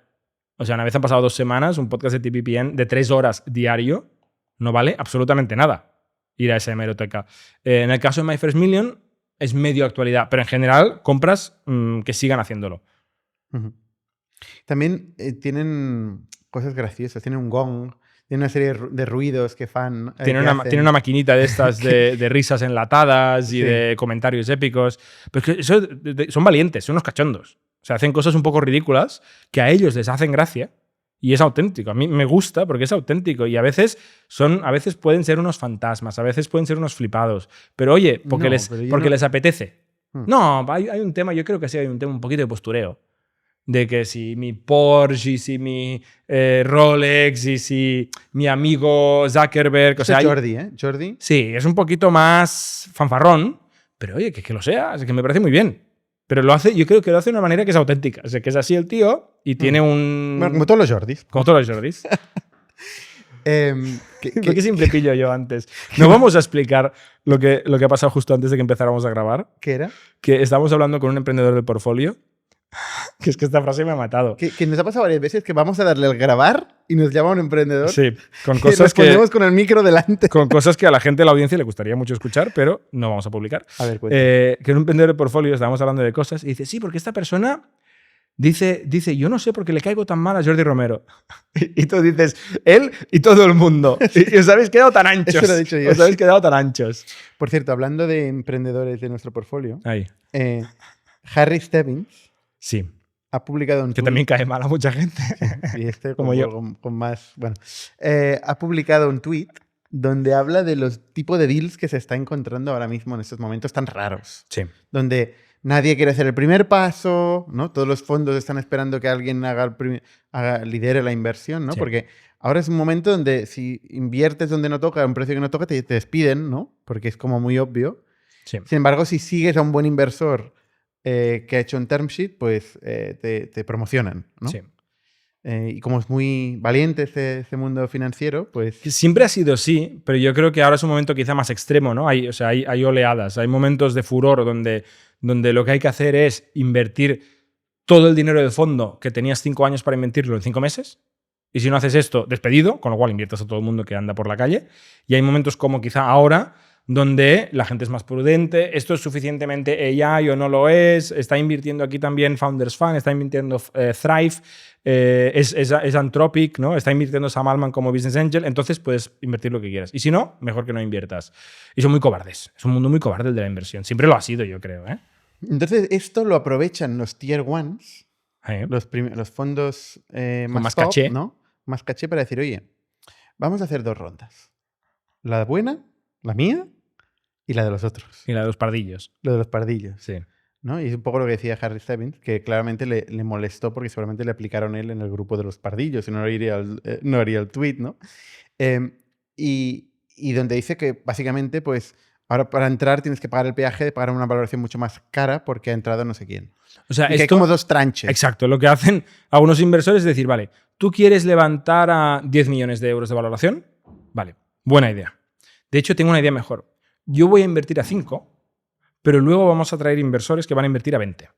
S2: O sea, una vez han pasado 2 semanas, un podcast de TVPN de 3 horas diario no vale absolutamente nada ir a esa hemeroteca. En el caso de My First Million, es medio actualidad, pero en general, compras que sigan haciéndolo.
S1: Uh-huh. También tienen cosas graciosas, tienen un gong, tienen una serie de ruidos que fan.
S2: Tiene una maquinita de estas de risas enlatadas y de comentarios épicos. Pero es que son valientes, son unos cachondos. O sea, hacen cosas un poco ridículas que a ellos les hacen gracia y es auténtico. A mí me gusta porque es auténtico y a veces pueden ser unos fantasmas, a veces pueden ser unos flipados. Pero oye, porque les apetece. No, hay un tema, yo creo que sí hay un tema un poquito de postureo. de que si mi Porsche y si mi Rolex y si mi amigo Zuckerberg... O sea,
S1: Jordi, ¿eh? Jordi.
S2: Sí, es un poquito más fanfarrón, pero oye, que lo sea, es que me parece muy bien. Pero lo hace, yo creo que lo hace de una manera que es auténtica. O sea, que es así el tío y tiene un...
S1: Bueno, como todos los Jordis.
S2: Como todos los Jordis.
S1: ¿Qué-
S2: ¿Por qué siempre pillo yo antes? No vamos a explicar lo que ha pasado justo antes de que empezáramos a grabar.
S1: ¿Qué era?
S2: Que estábamos hablando con un emprendedor del portfolio. Que es que esta frase me ha matado.
S1: Que nos ha pasado varias veces que vamos a darle al grabar y nos llama un emprendedor.
S2: Sí, con
S1: Y
S2: cosas que,
S1: respondemos con el micro delante.
S2: con cosas que a la gente de la audiencia le gustaría mucho escuchar, pero no vamos a publicar.
S1: A ver, cuenta.
S2: Que en un emprendedor del portfolio estábamos hablando de cosas y dice, sí, porque esta persona dice yo no sé por qué le caigo tan mal a Jordi Romero. Y tú dices, él y todo el mundo. Y os habéis quedado tan anchos.
S1: Eso lo he dicho yo.
S2: Os habéis quedado tan anchos.
S1: Por cierto, hablando de emprendedores de nuestro portfolio,
S2: Ahí.
S1: Harry Stebbins
S2: Sí.
S1: ha publicado un
S2: Que
S1: tuit.
S2: también cae mal a mucha gente.
S1: Y este
S2: Como
S1: con,
S2: yo.
S1: con más. Bueno, ha publicado un tweet donde habla de los tipos de deals que se está encontrando ahora mismo en estos momentos tan raros.
S2: Sí.
S1: Donde nadie quiere hacer el primer paso, ¿no? Todos los fondos están esperando que alguien lidere la inversión, ¿no?
S2: Sí.
S1: Porque ahora es un momento donde si inviertes donde no toca, a un precio que no toca, te despiden, ¿no? Porque es como muy obvio.
S2: Sí.
S1: Sin embargo, si sigues a un buen inversor que ha hecho un term sheet, pues te promocionan, ¿no?
S2: Sí.
S1: Y como es muy valiente este mundo financiero, pues...
S2: Siempre ha sido así, pero yo creo que ahora es un momento quizá más extremo, ¿no? Hay oleadas, hay momentos de furor donde lo que hay que hacer es invertir todo el dinero del fondo que tenías 5 años para invertirlo en 5 meses. Y si no haces esto, despedido, con lo cual inviertes a todo el mundo que anda por la calle. Y hay momentos como quizá ahora, donde la gente es más prudente, esto es suficientemente AI o no lo es, está invirtiendo aquí también Founders Fund, está invirtiendo Thrive, es Anthropic, ¿no? Está invirtiendo Sam Altman como Business Angel, entonces puedes invertir lo que quieras. Y si no, mejor que no inviertas. Y son muy cobardes, es un mundo muy cobarde el de la inversión, siempre lo ha sido, yo creo, ¿eh?
S1: Entonces, esto lo aprovechan los Tier 1,
S2: ¿Eh?
S1: los fondos
S2: más
S1: top,
S2: caché.
S1: ¿no? Más caché para decir, oye, vamos a hacer 2 rondas. La buena, la mía, y la de los otros.
S2: Y la de los pardillos.
S1: Lo de los pardillos.
S2: Sí.
S1: ¿No? Y es un poco lo que decía Harry Stebbins, que claramente le molestó porque seguramente le aplicaron él en el grupo de los pardillos y no haría el tweet, ¿no? Y donde dice que básicamente, pues, ahora para entrar tienes que pagar el peaje de pagar una valoración mucho más cara porque ha entrado no sé quién.
S2: O sea,
S1: Y que hay como 2 tranches.
S2: Exacto. Lo que hacen algunos inversores es decir, vale, ¿tú quieres levantar a 10 millones de euros de valoración? Vale, buena idea. De hecho, tengo una idea mejor. Yo voy a invertir a 5, pero luego vamos a traer inversores que van a invertir a 20.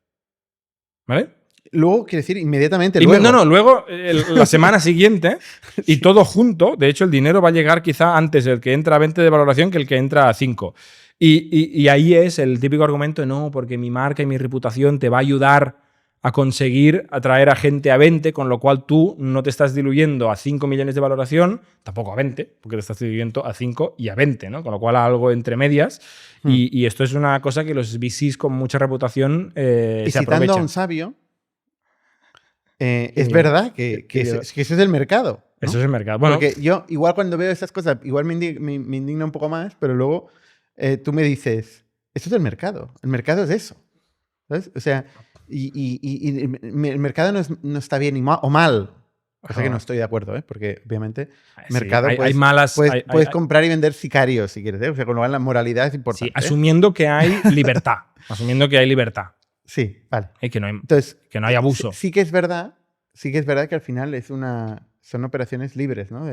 S2: ¿Vale?
S1: Luego, quiere decir, inmediatamente luego.
S2: Luego, la semana siguiente, y todo junto. De hecho, el dinero va a llegar quizá antes el que entra a 20 de valoración que el que entra a 5. Y ahí es el típico argumento de no, porque mi marca y mi reputación te va a ayudar a conseguir atraer a gente a 20, con lo cual tú no te estás diluyendo a 5 millones de valoración, tampoco a 20, porque te estás diluyendo a 5 y a 20, ¿no? Con lo cual algo entre medias. Y esto es una cosa que los VCs con mucha reputación
S1: y
S2: se
S1: citando
S2: aprovechan.
S1: a un sabio, es verdad que eso es el mercado, ¿no?
S2: Eso es el mercado. Bueno,
S1: Porque yo, igual cuando veo esas cosas, igual me indigna un poco más, pero luego tú me dices, eso es el mercado es eso. ¿Sabes? O sea, y el mercado no está bien o mal. Cosa que no estoy de acuerdo, ¿eh? Porque obviamente
S2: sí,
S1: mercado
S2: hay malas.
S1: puedes comprar y vender sicarios si quieres, ¿eh? O sea, con lo cual la moralidad es importante.
S2: Sí, asumiendo que hay libertad. Asumiendo que hay libertad.
S1: Sí, vale.
S2: Y que no hay,
S1: Entonces,
S2: que no hay abuso.
S1: Sí que es verdad que al final son operaciones libres, ¿no?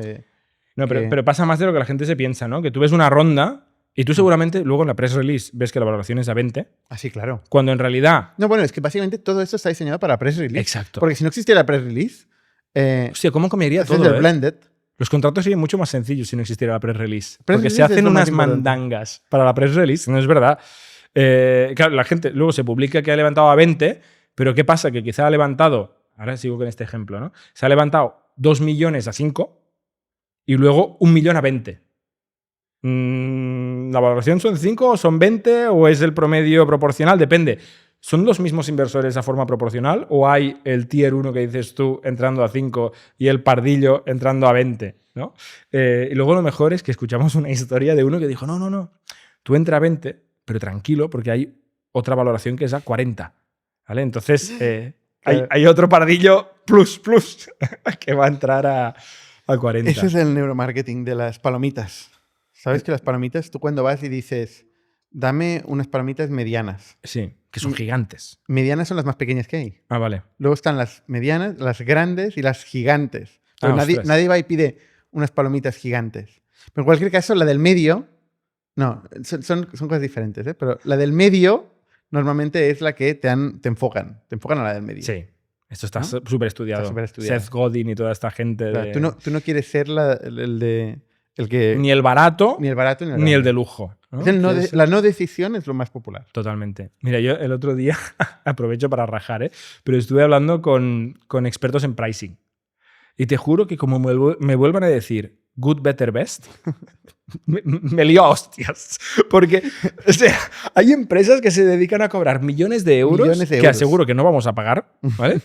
S2: No, pero pasa más de lo que la gente se piensa, ¿no? Que tú ves una ronda y tú seguramente luego en la press release ves que la valoración es a 20,
S1: Ah, sí, claro.
S2: cuando en realidad...
S1: No, bueno, es que básicamente todo esto está diseñado para press release.
S2: Exacto.
S1: Porque si no existiera la press release,
S2: Hostia, ¿cómo cambiaría
S1: haces
S2: todo?
S1: el blended.
S2: Los contratos serían mucho más sencillos si no existiera la press release.
S1: Press
S2: Porque
S1: release
S2: se
S1: es
S2: hacen
S1: lo más
S2: unas
S1: importante.
S2: mandangas para la press release, no es verdad. Claro, la gente luego se publica que ha levantado a 20, pero ¿qué pasa? Que quizá ha levantado, ahora sigo con este ejemplo, ¿no? Se ha levantado 2 millones a 5 y luego 1 millón a 20. ¿La valoración son 5 o son 20 o es el promedio proporcional? Depende. ¿Son los mismos inversores a forma proporcional o hay el tier 1 que dices tú entrando a 5 y el pardillo entrando a 20? ¿No? Y luego lo mejor es que escuchamos una historia de uno que dijo, no, tú entra a 20, pero tranquilo porque hay otra valoración que es a 40. ¿Vale? Entonces, hay otro pardillo plus que va a entrar a 40.
S1: Eso es el neuromarketing de las palomitas. ¿Sabes que las palomitas, tú cuando vas y dices, dame unas palomitas medianas?
S2: Sí, que son gigantes.
S1: Medianas son las más pequeñas que hay.
S2: Ah, vale.
S1: Luego están las medianas, las grandes y las gigantes. Pero
S2: ostras.
S1: nadie va y pide unas palomitas gigantes. Pero en cualquier caso, la del medio... No, son cosas diferentes, ¿eh? Pero la del medio normalmente es la que te enfocan. Te enfocan a la del medio.
S2: Sí. Esto está
S1: ¿No?
S2: súper estudiado.
S1: Está superestudiado.
S2: Seth Godin y toda esta gente.
S1: Claro, tú no quieres ser el que...
S2: Ni el barato,
S1: Ni el barato
S2: ni el de lujo. ¿no?
S1: La no decisión es lo más popular.
S2: Totalmente. Mira, yo el otro día, aprovecho para rajar, pero estuve hablando con expertos en pricing. Y te juro que como me vuelvan a decir good, better, best, me lío a hostias. Porque, o sea, hay empresas que se dedican a cobrar millones de euros que aseguro que no vamos a pagar, ¿vale?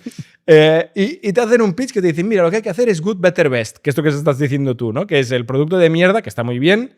S2: Y te hacen un pitch que te dicen, mira, lo que hay que hacer es good, better, best, que es esto que estás diciendo tú, ¿no? Que es el producto de mierda, que está muy bien,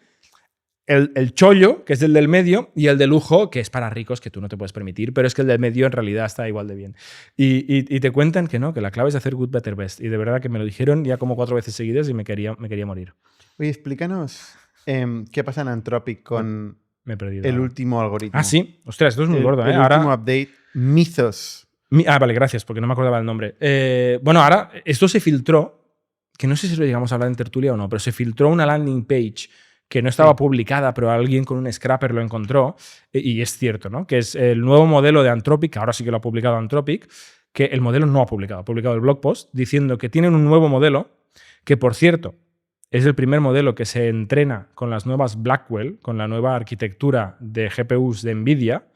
S2: el chollo, que es el del medio, y el de lujo, que es para ricos, que tú no te puedes permitir, pero es que el del medio en realidad está igual de bien. Y te cuentan que no, que la clave es hacer good, better, best. Y de verdad que me lo dijeron ya como 4 veces seguidas y me quería morir.
S1: Oye, explícanos qué pasa en Anthropic con
S2: Me he perdido.
S1: el último algoritmo.
S2: Ah, sí. Ostras, esto es muy gordo, ¿eh?
S1: El último update, Mythos.
S2: Vale, gracias, porque no me acordaba el nombre. Bueno, ahora esto se filtró, que no sé si lo llegamos a hablar en tertulia o no, pero se filtró una landing page que no estaba publicada, pero alguien con un scrapper lo encontró, y es cierto, ¿no? Que es el nuevo modelo de Anthropic, ahora sí que lo ha publicado Anthropic, que el modelo no ha publicado el blog post, diciendo que tienen un nuevo modelo, que por cierto, es el primer modelo que se entrena con las nuevas Blackwell, con la nueva arquitectura de GPUs de NVIDIA,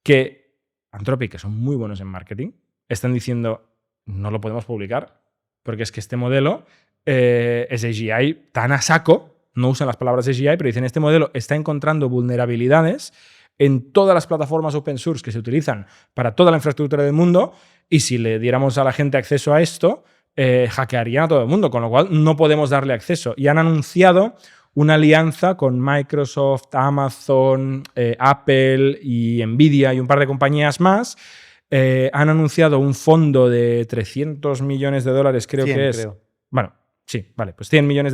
S2: que Anthropic, que son muy buenos en marketing, están diciendo, no lo podemos publicar, porque es que este modelo es AGI tan a saco. No usan las palabras AGI, pero dicen este modelo está encontrando vulnerabilidades en todas las plataformas open source que se utilizan para toda la infraestructura del mundo, y si le diéramos a la gente acceso a esto, hackearían a todo el mundo, con lo cual no podemos darle acceso. Y han anunciado una alianza con Microsoft, Amazon, Apple y Nvidia y un par de compañías más. Han anunciado un fondo de $300 millones, creo que es. Bueno, sí, vale, pues $100 millones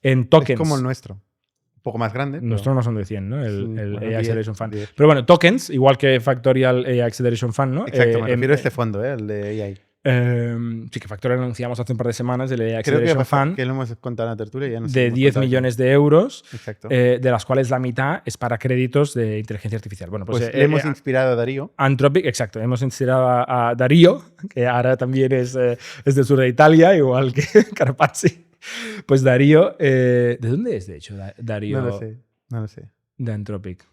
S2: en tokens.
S1: Es como el nuestro. Un poco más grande.
S2: Nuestro no son de 100, ¿no? El
S1: sí,
S2: AI Acceleration Fund.
S1: 10.
S2: Pero bueno, tokens, igual que Factorial AI Acceleration Fund, ¿no?
S1: Exacto, me refiero a este fondo, el de AI.
S2: Sí, que Factorial anunciamos hace un par de semanas el AI
S1: Creo
S2: Acceleration Fund.
S1: que lo hemos contado en la tertulia. Ya no sé
S2: de 10 millones de euros,
S1: exacto.
S2: De las cuales la mitad es para créditos de inteligencia artificial. Bueno,
S1: pues le hemos inspirado a Darío.
S2: Anthropic, exacto. Hemos inspirado a Darío, que ahora también es del sur de Italia, igual que Carpazzi. Pues Darío, ¿de dónde es, de hecho, Darío?
S1: No lo sé.
S2: De Anthropic.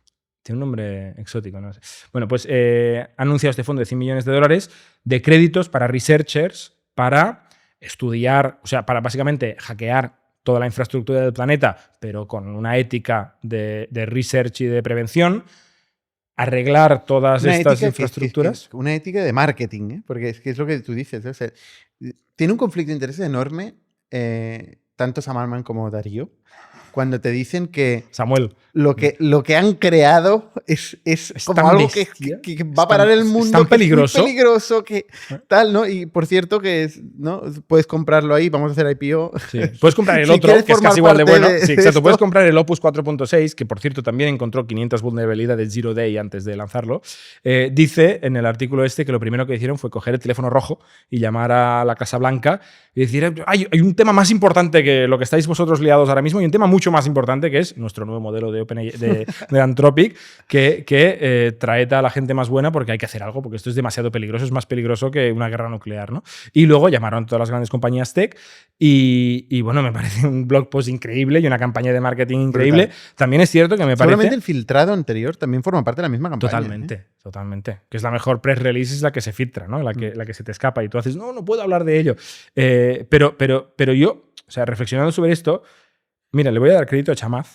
S2: Tiene un nombre exótico, no sé. Bueno, pues ha anunciado este fondo de $100 millones de créditos para researchers para estudiar, o sea, para básicamente hackear toda la infraestructura del planeta, pero con una ética de research y de prevención, arreglar todas estas infraestructuras.
S1: Una ética de marketing, ¿eh? Porque es que es lo que tú dices. O sea, tiene un conflicto de intereses enorme, tanto Sam Altman como Darío, cuando te dicen que
S2: Samuel,
S1: lo que han creado es como algo que va a parar el mundo.
S2: Es tan peligroso.
S1: Es muy peligroso que tal, ¿no? Y por cierto que ¿no? Puedes comprarlo ahí, vamos a hacer IPO.
S2: Sí. Puedes comprar el otro, que es casi igual de bueno. Sí, exacto. Puedes comprar el Opus 4.6, que por cierto también encontró 500 vulnerabilidades Zero Day antes de lanzarlo. Dice en el artículo este que lo primero que hicieron fue coger el teléfono rojo y llamar a la Casa Blanca y decir, hay un tema más importante que lo que estáis vosotros liados ahora mismo, y un tema mucho más importante, que es nuestro nuevo modelo de Anthropic, que trae a la gente más buena, porque hay que hacer algo, porque esto es demasiado peligroso, es más peligroso que una guerra nuclear, ¿no? Y luego llamaron a todas las grandes compañías tech y bueno, me parece un blog post increíble y una campaña de marketing increíble. Brutal. También es cierto que me parece...
S1: Seguramente el filtrado anterior también forma parte de la misma campaña.
S2: Totalmente. Que es la mejor press release, es la que se filtra, ¿no? La que se te escapa y tú haces, no puedo hablar de ello. Pero yo, o sea, reflexionando sobre esto, mira, le voy a dar crédito a Chamath,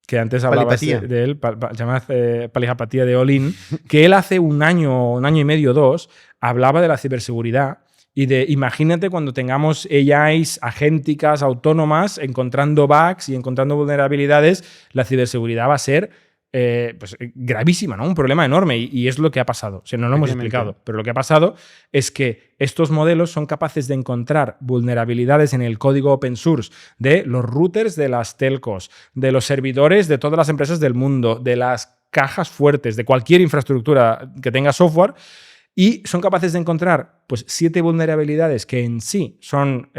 S2: que antes hablabas de él, Chamath Palihapitiya de All In, que él hace un año y medio, 2, hablaba de la ciberseguridad y de, imagínate cuando tengamos AIs agénticas, autónomas, encontrando bugs y encontrando vulnerabilidades, la ciberseguridad va a ser gravísima, ¿no? Un problema enorme y es lo que ha pasado. O sea, no lo hemos explicado, pero lo que ha pasado es que estos modelos son capaces de encontrar vulnerabilidades en el código open source de los routers de las telcos, de los servidores de todas las empresas del mundo, de las cajas fuertes, de cualquier infraestructura que tenga software, y son capaces de encontrar pues 7 vulnerabilidades que en sí son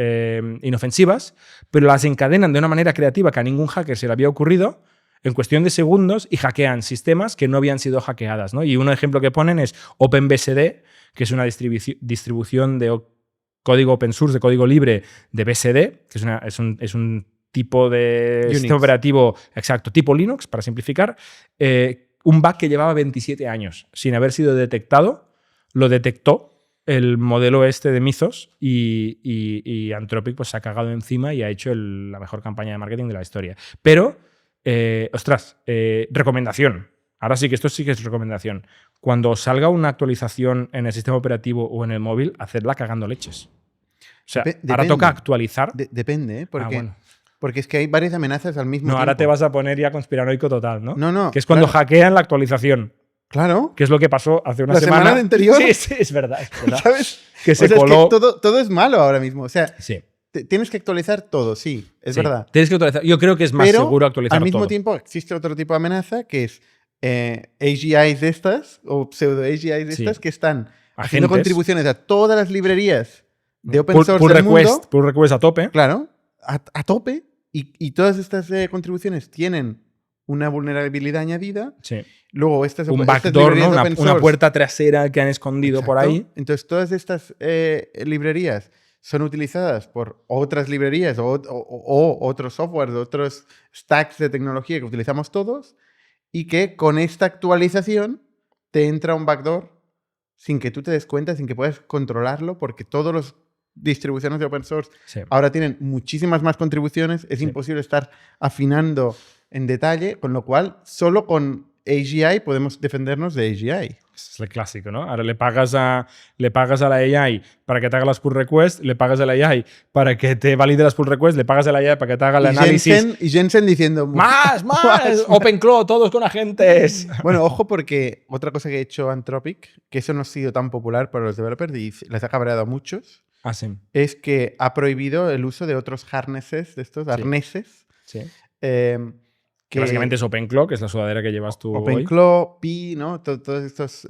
S2: inofensivas, pero las encadenan de una manera creativa que a ningún hacker se le había ocurrido en cuestión de segundos y hackean sistemas que no habían sido hackeadas, ¿no? Y un ejemplo que ponen es OpenBSD, que es una distribución de código open source, de código libre de BSD, que es un tipo de sistema operativo exacto, tipo Linux, para simplificar. Un bug que llevaba 27 años sin haber sido detectado, lo detectó el modelo de Mythos y Anthropic pues, se ha cagado encima y ha hecho la mejor campaña de marketing de la historia. Pero recomendación. Ahora sí que esto sí que es recomendación. Cuando salga una actualización en el sistema operativo o en el móvil, hacedla cagando leches. O sea, ahora toca actualizar.
S1: Depende, porque,
S2: bueno.
S1: porque es que hay varias amenazas al mismo tiempo.
S2: Ahora te vas a poner ya conspiranoico total, ¿no?
S1: No.
S2: Que es cuando hackean la actualización.
S1: Claro.
S2: Que es lo que pasó hace una
S1: semana. ¿La semana anterior?
S2: Sí, es verdad.
S1: ¿Sabes?
S2: Que se coló.
S1: Es que todo es malo ahora mismo. O sea,
S2: sí.
S1: Tienes que actualizar todo, sí, es verdad.
S2: Tienes que actualizar. Yo creo que es más seguro actualizar todo.
S1: Al mismo tiempo existe otro tipo de amenaza que es AGIs de estas, o pseudo-AGIs de estas, que están haciendo contribuciones a todas las librerías de open source del mundo.
S2: Pull request a tope.
S1: Claro, a tope. Y todas estas contribuciones tienen una vulnerabilidad añadida.
S2: Sí.
S1: Luego
S2: un backdoor, ¿no? Una puerta trasera que han escondido por ahí.
S1: Entonces todas estas librerías son utilizadas por otras librerías o otros softwares, otros stacks de tecnología que utilizamos todos, y que con esta actualización te entra un backdoor sin que tú te des cuenta, sin que puedas controlarlo, porque todas las distribuciones de open source ahora tienen muchísimas más contribuciones, es imposible estar afinando en detalle, con lo cual solo con AGI podemos defendernos de AGI.
S2: Es el clásico, ¿no? Ahora le pagas a la AI para que te haga las pull requests, le pagas a la AI para que te valide las pull requests, le pagas a la AI para que te haga el análisis.
S1: Y Jensen diciendo...
S2: ¡Más! OpenClaw, todos con agentes.
S1: Bueno, ojo, porque otra cosa que ha hecho Anthropic, que eso no ha sido tan popular para los developers y les ha cabreado a muchos, es que ha prohibido el uso de otros harnesses, de estos arneses.
S2: Sí. Que básicamente es OpenClaw, que es la sudadera que llevas tú
S1: OpenClaw, Pi, ¿no? Todos estos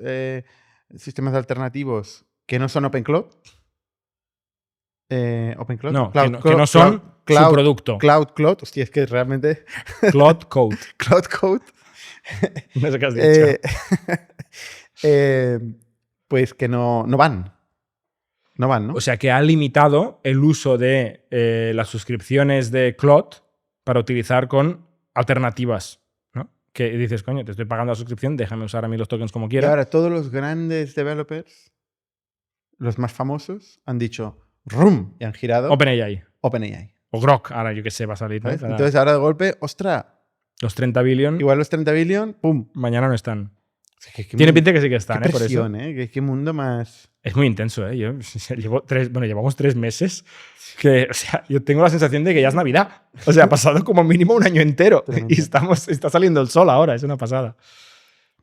S1: sistemas alternativos que no son OpenClaw. ¿OpenClaw?
S2: No, que no son su producto.
S1: Cloud. Hostia, es que realmente...
S2: Cloud Code.
S1: Cloud Code.
S2: No sé qué has dicho.
S1: Pues que no van. No van, ¿no?
S2: O sea, que ha limitado el uso de las suscripciones de Cloud para utilizar con alternativas, ¿no? Que dices, coño, te estoy pagando la suscripción, déjame usar a mí los tokens como quiera.
S1: Y ahora todos los grandes developers, los más famosos, han dicho ¡rum! Y han girado
S2: OpenAI.
S1: O
S2: Grok, ahora yo qué sé, va a salir. ¿No?
S1: Entonces ahora de golpe, ¡ostra!
S2: Los 30 billion.
S1: Igual los 30 billion, ¡pum!
S2: Mañana no están.
S1: O sea,
S2: tiene pinta que sí que están,
S1: qué presión,
S2: por eso.
S1: Qué mundo más...
S2: Es muy intenso, ¿eh? Llevamos 3 meses que, o sea, yo tengo la sensación de que ya es Navidad. O sea, ha pasado como mínimo un año entero y está saliendo el sol ahora, es una pasada.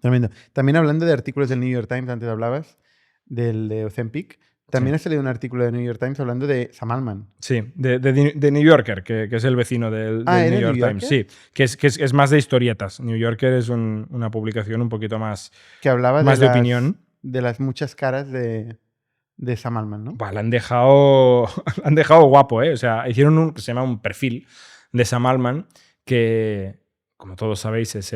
S1: Tremendo. También hablando de artículos del New York Times, antes hablabas del de Ozempic, también ha salido un artículo del New York Times hablando de Sam Altman.
S2: Sí, de New Yorker, que es el vecino del New York Times. Sí, que es más de historietas. New Yorker es una publicación un poquito más,
S1: que hablaba
S2: más de opinión.
S1: De las muchas caras de Sam Altman, ¿no?
S2: Bah, le han dejado guapo, ¿eh? O sea, hicieron un que se llama un perfil de Sam Altman que, como todos sabéis, es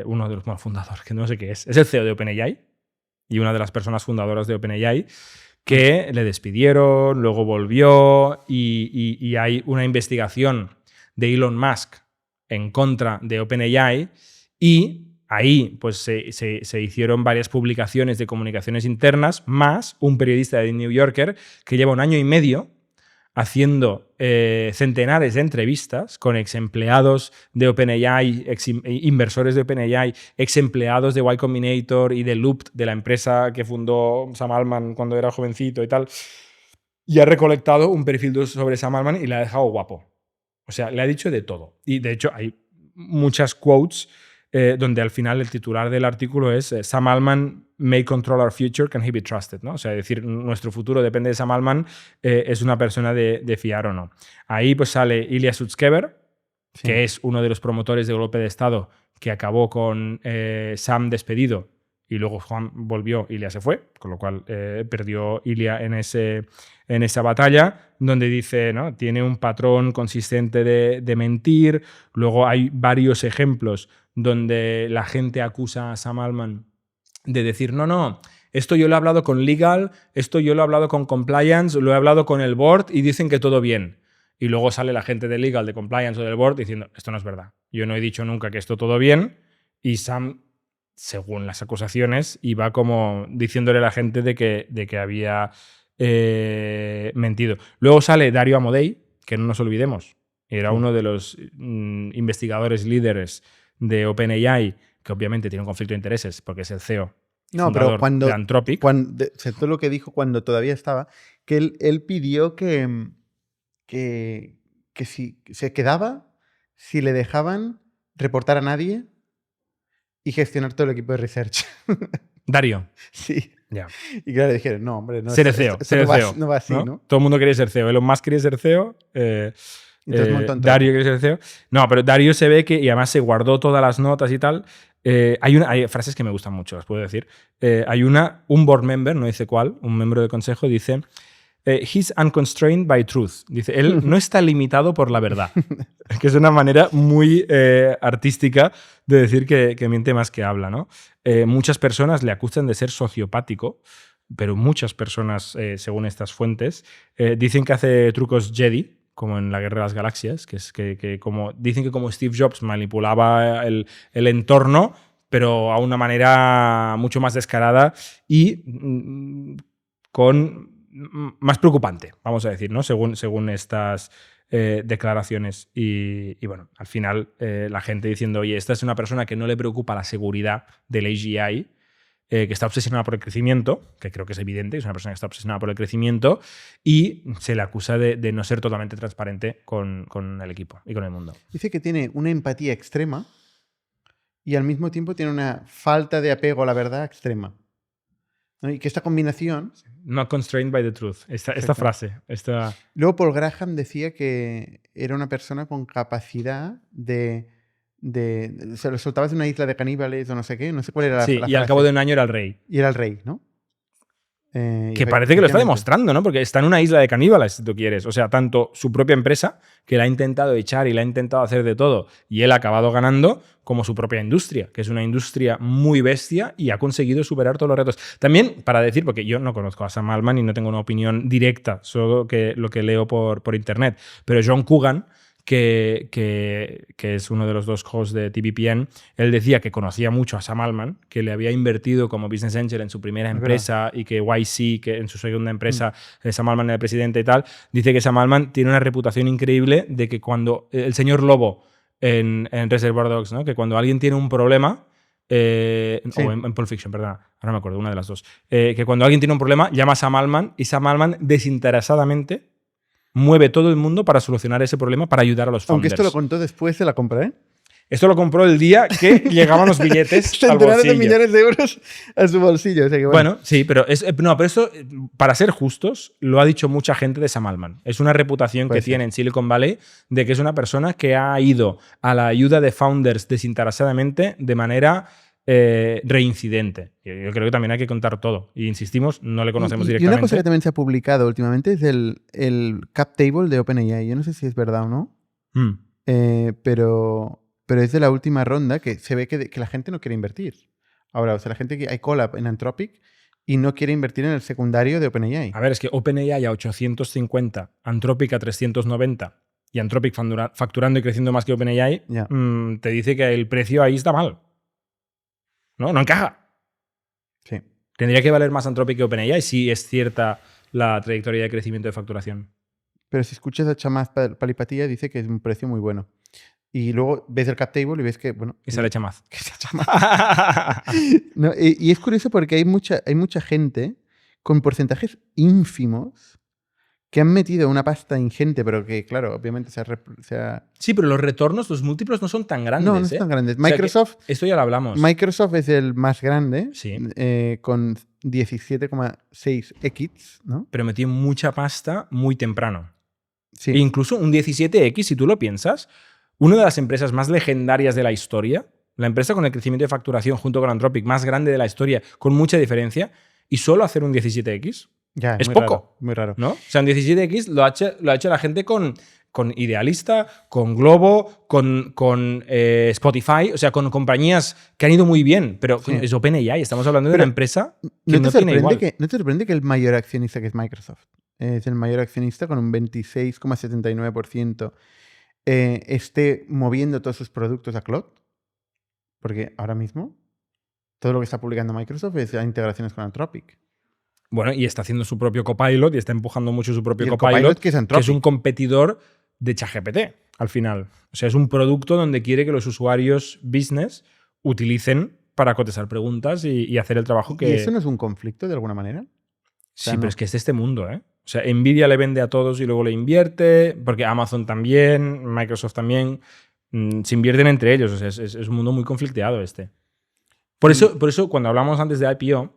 S2: uno de los fundadores, que no sé qué es. Es el CEO de OpenAI y una de las personas fundadoras de OpenAI que le despidieron, luego volvió y hay una investigación de Elon Musk en contra de OpenAI y ahí pues, se hicieron varias publicaciones de comunicaciones internas, más un periodista de New Yorker que lleva 1 año y medio haciendo centenares de entrevistas con ex empleados de OpenAI, inversores de OpenAI, ex empleados de Y Combinator y de Loop, de la empresa que fundó Sam Altman cuando era jovencito y tal. Y ha recolectado un perfil sobre Sam Altman y le ha dejado guapo. O sea, le ha dicho de todo. Y de hecho hay muchas quotes donde al final el titular del artículo es Sam Altman may control our future, can he be trusted? ¿No? O sea, decir, nuestro futuro depende de Sam Altman, es una persona de fiar o no. Ahí pues sale Ilya Sutskever,
S1: Sí.
S2: que es uno de los promotores del golpe de Estado que acabó con Sam despedido y luego Juan volvió, Ilya se fue, con lo cual perdió Ilya en esa batalla, donde dice, ¿no? Tiene un patrón consistente de mentir. Luego hay varios ejemplos donde la gente acusa a Sam Altman de decir, no, esto yo lo he hablado con legal, esto yo lo he hablado con compliance, lo he hablado con el board y dicen que todo bien. Y luego sale la gente de legal, de compliance o del board diciendo, esto no es verdad. Yo no he dicho nunca que esto todo bien. Y Sam, según las acusaciones, iba como diciéndole a la gente de que había mentido. Luego sale Dario Amodei, que no nos olvidemos, era uno de los investigadores líderes de OpenAI, que obviamente tiene un conflicto de intereses porque es el CEO
S1: No, pero cuando,
S2: de Anthropic.
S1: todo lo que dijo cuando todavía estaba, que él pidió que si se quedaba, si le dejaban reportar a nadie y gestionar todo el equipo de research.
S2: Dario.
S1: Sí.
S2: Ya.
S1: Y claro, le dijeron, no, hombre, no,
S2: ser CEO.
S1: no va así, ¿no?
S2: Todo el mundo quería ser CEO. Elon Musk quería ser CEO.
S1: Entonces, un montón
S2: Dario quería ser CEO. No, pero Dario se ve que, y además se guardó todas las notas y tal. Hay frases que me gustan mucho, las puedo decir. Hay un board member, no dice cuál, un miembro de consejo, dice: he's unconstrained by truth. Dice, él no está limitado por la verdad. Que es una manera muy artística de decir que miente más que habla, ¿no? Muchas personas le acusan de ser sociopático, pero muchas personas, según estas fuentes, dicen que hace trucos Jedi, como en la Guerra de las Galaxias, que es que como dicen que como Steve Jobs manipulaba el entorno, pero a una manera mucho más descarada y más preocupante, vamos a decir, ¿no? Según estas declaraciones. Y bueno, al final la gente diciendo, oye, esta es una persona que no le preocupa la seguridad del AGI, que está obsesionada por el crecimiento, que creo que es evidente, es una persona que está obsesionada por el crecimiento, y se le acusa de no ser totalmente transparente con el equipo y con el mundo.
S1: Dice que tiene una empatía extrema y al mismo tiempo tiene una falta de apego a la verdad extrema, ¿no? Y que esta combinación...
S2: Not constrained by the truth. Esta frase.
S1: Luego Paul Graham decía que era una persona con capacidad se lo soltabas de una isla de caníbales o no sé qué, no sé cuál era la
S2: sí,
S1: frase.
S2: Y al cabo de un año era el rey.
S1: Y era el rey, ¿no?
S2: Que parece que lo está demostrando, ¿no? Porque está en una isla de caníbales, si tú quieres. O sea, tanto su propia empresa, que la ha intentado echar y la ha intentado hacer de todo, y él ha acabado ganando, como su propia industria, que es una industria muy bestia y ha conseguido superar todos los retos. También, para decir, porque yo no conozco a Sam Altman y no tengo una opinión directa, solo lo que leo por internet, pero John Coogan, que es uno de los dos hosts de TVPN, él decía que conocía mucho a Sam Altman, que le había invertido como business angel en su primera empresa y que YC, que en su segunda empresa Sam Altman era el presidente y tal, dice que Sam Altman tiene una reputación increíble de que cuando el señor Lobo en Reservoir Dogs, ¿no? Que cuando alguien tiene un problema, o en Pulp Fiction, perdón, ahora me acuerdo, una de las dos, que cuando alguien tiene un problema llama a Sam Altman y Sam Altman desinteresadamente mueve todo el mundo para solucionar ese problema, para ayudar a los founders.
S1: Aunque esto lo contó después de la compra, ¿eh?
S2: Esto lo compró el día que llegaban los billetes al bolsillo.
S1: Centenares de millones de euros a su bolsillo. O sea que
S2: bueno, sí, pero eso, para ser justos, lo ha dicho mucha gente de Sam Altman. Es una reputación que tiene en Silicon Valley de que es una persona que ha ido a la ayuda de founders desinteresadamente de manera reincidente. Yo creo que también hay que contar todo. Y insistimos, no le conocemos directamente.
S1: Y una cosa que también se ha publicado últimamente es el cap table de OpenAI. Yo no sé si es verdad o no, pero es de la última ronda que se ve que la gente no quiere invertir. Ahora, o sea, la gente que hay cola en Anthropic y no quiere invertir en el secundario de OpenAI.
S2: A ver, es que OpenAI a 850, Anthropic a 390 y Anthropic facturando y creciendo más que OpenAI, te dice que el precio ahí está mal. No encaja.
S1: Sí.
S2: Tendría que valer más Anthropic que OpenAI si es cierta la trayectoria de crecimiento de facturación.
S1: Pero si escuchas a Chamath Palihapitiya, dice que es un precio muy bueno. Y luego ves el cap table y ves que, bueno...
S2: Y sale Chamath.
S1: No, y es curioso porque hay mucha gente con porcentajes ínfimos que han metido una pasta ingente, pero que, claro, obviamente se ha...
S2: Sí, pero los retornos, los múltiplos no son tan grandes.
S1: No, no son tan grandes.
S2: O sea,
S1: Microsoft,
S2: esto ya lo hablamos.
S1: Microsoft es el más grande,
S2: Sí.
S1: con 17,6x, ¿no?
S2: Pero metió mucha pasta muy temprano.
S1: Sí.
S2: E incluso un 17x, si tú lo piensas, una de las empresas más legendarias de la historia, la empresa con el crecimiento de facturación junto con Anthropic más grande de la historia, con mucha diferencia, y solo hacer un 17x
S1: Ya,
S2: es
S1: muy
S2: poco.
S1: raro, muy raro.
S2: ¿No? O sea, un 17x lo ha hecho la gente con Idealista, con Globo, con Spotify, o sea, con compañías que han ido muy bien, pero
S1: Sí.
S2: es OpenAI. Estamos hablando de
S1: Pero
S2: una empresa que
S1: ¿No
S2: no
S1: te
S2: tiene igual.
S1: sorprende ¿No te sorprende que el mayor accionista, que es Microsoft, es el mayor accionista con un 26,79%, esté moviendo todos sus productos a cloud? Porque ahora mismo todo lo que está publicando Microsoft es a integraciones con Anthropic.
S2: Bueno, y está haciendo su propio Copilot y está empujando mucho su propio
S1: Y el
S2: Copilot,
S1: que es
S2: que
S1: Anthropic.
S2: es un competidor de ChatGPT, al final. O sea, es un producto donde quiere que los usuarios business utilicen para contestar preguntas y hacer el trabajo que...
S1: ¿Y eso no es un conflicto de alguna manera?
S2: Sí,
S1: no.
S2: pero es que es de este mundo, ¿eh? O sea, Nvidia le vende a todos y luego le invierte, porque Amazon también, Microsoft también, se invierten entre ellos. O sea, es un mundo muy conflicteado este. Por eso, cuando hablamos antes de IPO,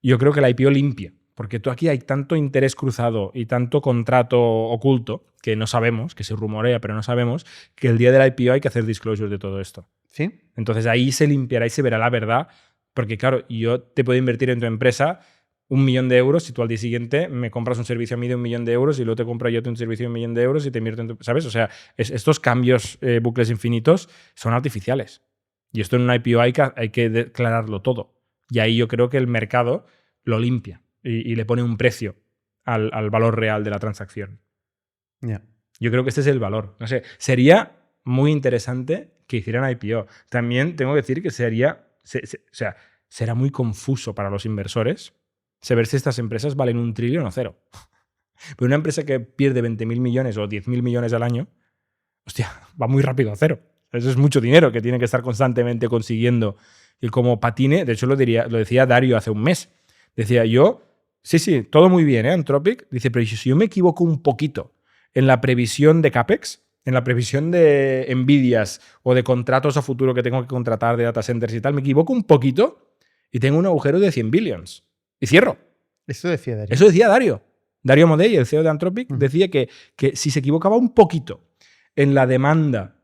S2: yo creo que la IPO limpia, porque tú aquí hay tanto interés cruzado y tanto contrato oculto que no sabemos, que se rumorea, pero no sabemos, que el día del IPO hay que hacer disclosure de todo esto.
S1: ¿Sí?
S2: Entonces ahí se limpiará y se verá la verdad, porque claro, yo te puedo invertir en tu empresa 1 millón de euros si tú al día siguiente me compras un servicio a mí de 1 millón de euros y luego te compro yo un servicio de 1 millón de euros y te invierto en tu... ¿Sabes? O sea, estos cambios, bucles infinitos, son artificiales. Y esto en un IPO hay que declararlo todo. Y ahí yo creo que el mercado lo limpia y le pone un precio al valor real de la transacción.
S1: Ya.
S2: Yo creo que este es el valor. No sé, sería muy interesante que hicieran IPO. También tengo que decir que será muy confuso para los inversores saber si estas empresas valen 1 trillón o 0. Pero una empresa que pierde 20.000 millones o 10.000 millones al año, hostia, va muy rápido a 0. Eso es mucho dinero que tiene que estar constantemente consiguiendo. Y como patine, de hecho lo decía Dario hace un mes. Decía yo, sí, todo muy bien, Anthropic. Dice, pero si yo me equivoco un poquito en la previsión de CAPEX, en la previsión de Nvidias o de contratos a futuro que tengo que contratar de data centers y tal, me equivoco un poquito y tengo un agujero de 100 billions. Y cierro.
S1: Eso decía Dario.
S2: Eso decía Dario. Dario Amodei, el CEO de Anthropic, decía que si se equivocaba un poquito en la demanda